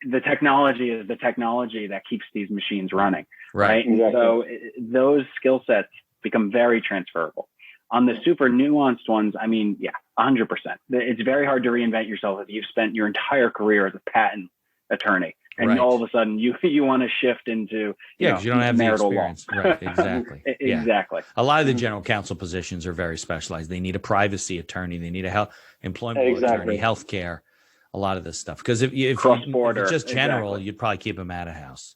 The technology is the technology that keeps these machines running, right? Exactly. So those skill sets become very transferable. On the super nuanced ones, I mean, 100%. It's very hard to reinvent yourself if you've spent your entire career as a patent attorney, and all of a sudden you want to shift into because you don't have the experience. Law. Right, exactly. Exactly. A lot of the general counsel positions are very specialized. They need a privacy attorney. They need a employment law attorney, healthcare, a lot of this stuff. Because if it's just general, you'd probably keep them out of house.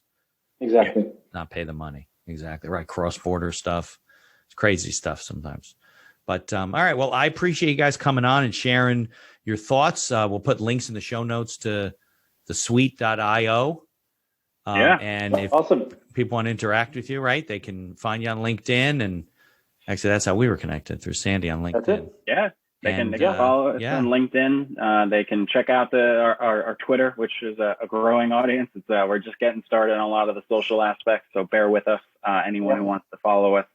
Exactly. Not pay the money. Exactly. Right. Cross-border stuff. It's crazy stuff sometimes. But all right. Well, I appreciate you guys coming on and sharing your thoughts. We'll put links in the show notes to the suite.io. And if people want to interact with you, right, they can find you on LinkedIn. And actually, that's how we were connected, through Sandy on LinkedIn. That's it. Yeah. They can follow us on LinkedIn. They can check out our Twitter, which is a growing audience. We're just getting started on a lot of the social aspects, so bear with us. Anyone who wants to follow us,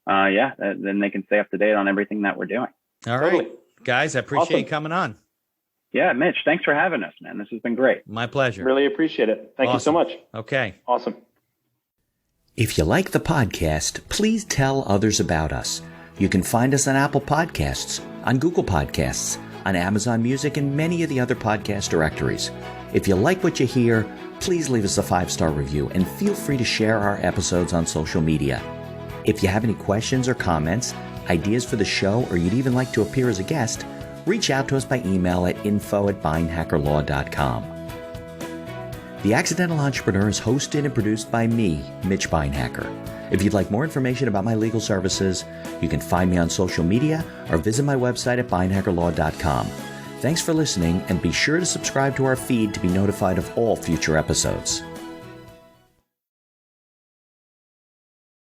then they can stay up to date on everything that we're doing. All right, guys, I appreciate you coming on. Yeah, Mitch, thanks for having us, man. This has been great. My pleasure. Really appreciate it. Thank you so much. Okay. Awesome. If you like the podcast, please tell others about us. You can find us on Apple Podcasts, on Google Podcasts, on Amazon Music, and many of the other podcast directories. If you like what you hear, please leave us a 5-star review and feel free to share our episodes on social media. If you have any questions or comments, ideas for the show, or you'd even like to appear as a guest, reach out to us by email at info@beinhackerlaw.com. The Accidental Entrepreneur is hosted and produced by me, Mitch Beinhacker. If you'd like more information about my legal services, you can find me on social media or visit my website at beinhackerlaw.com. Thanks for listening, and be sure to subscribe to our feed to be notified of all future episodes.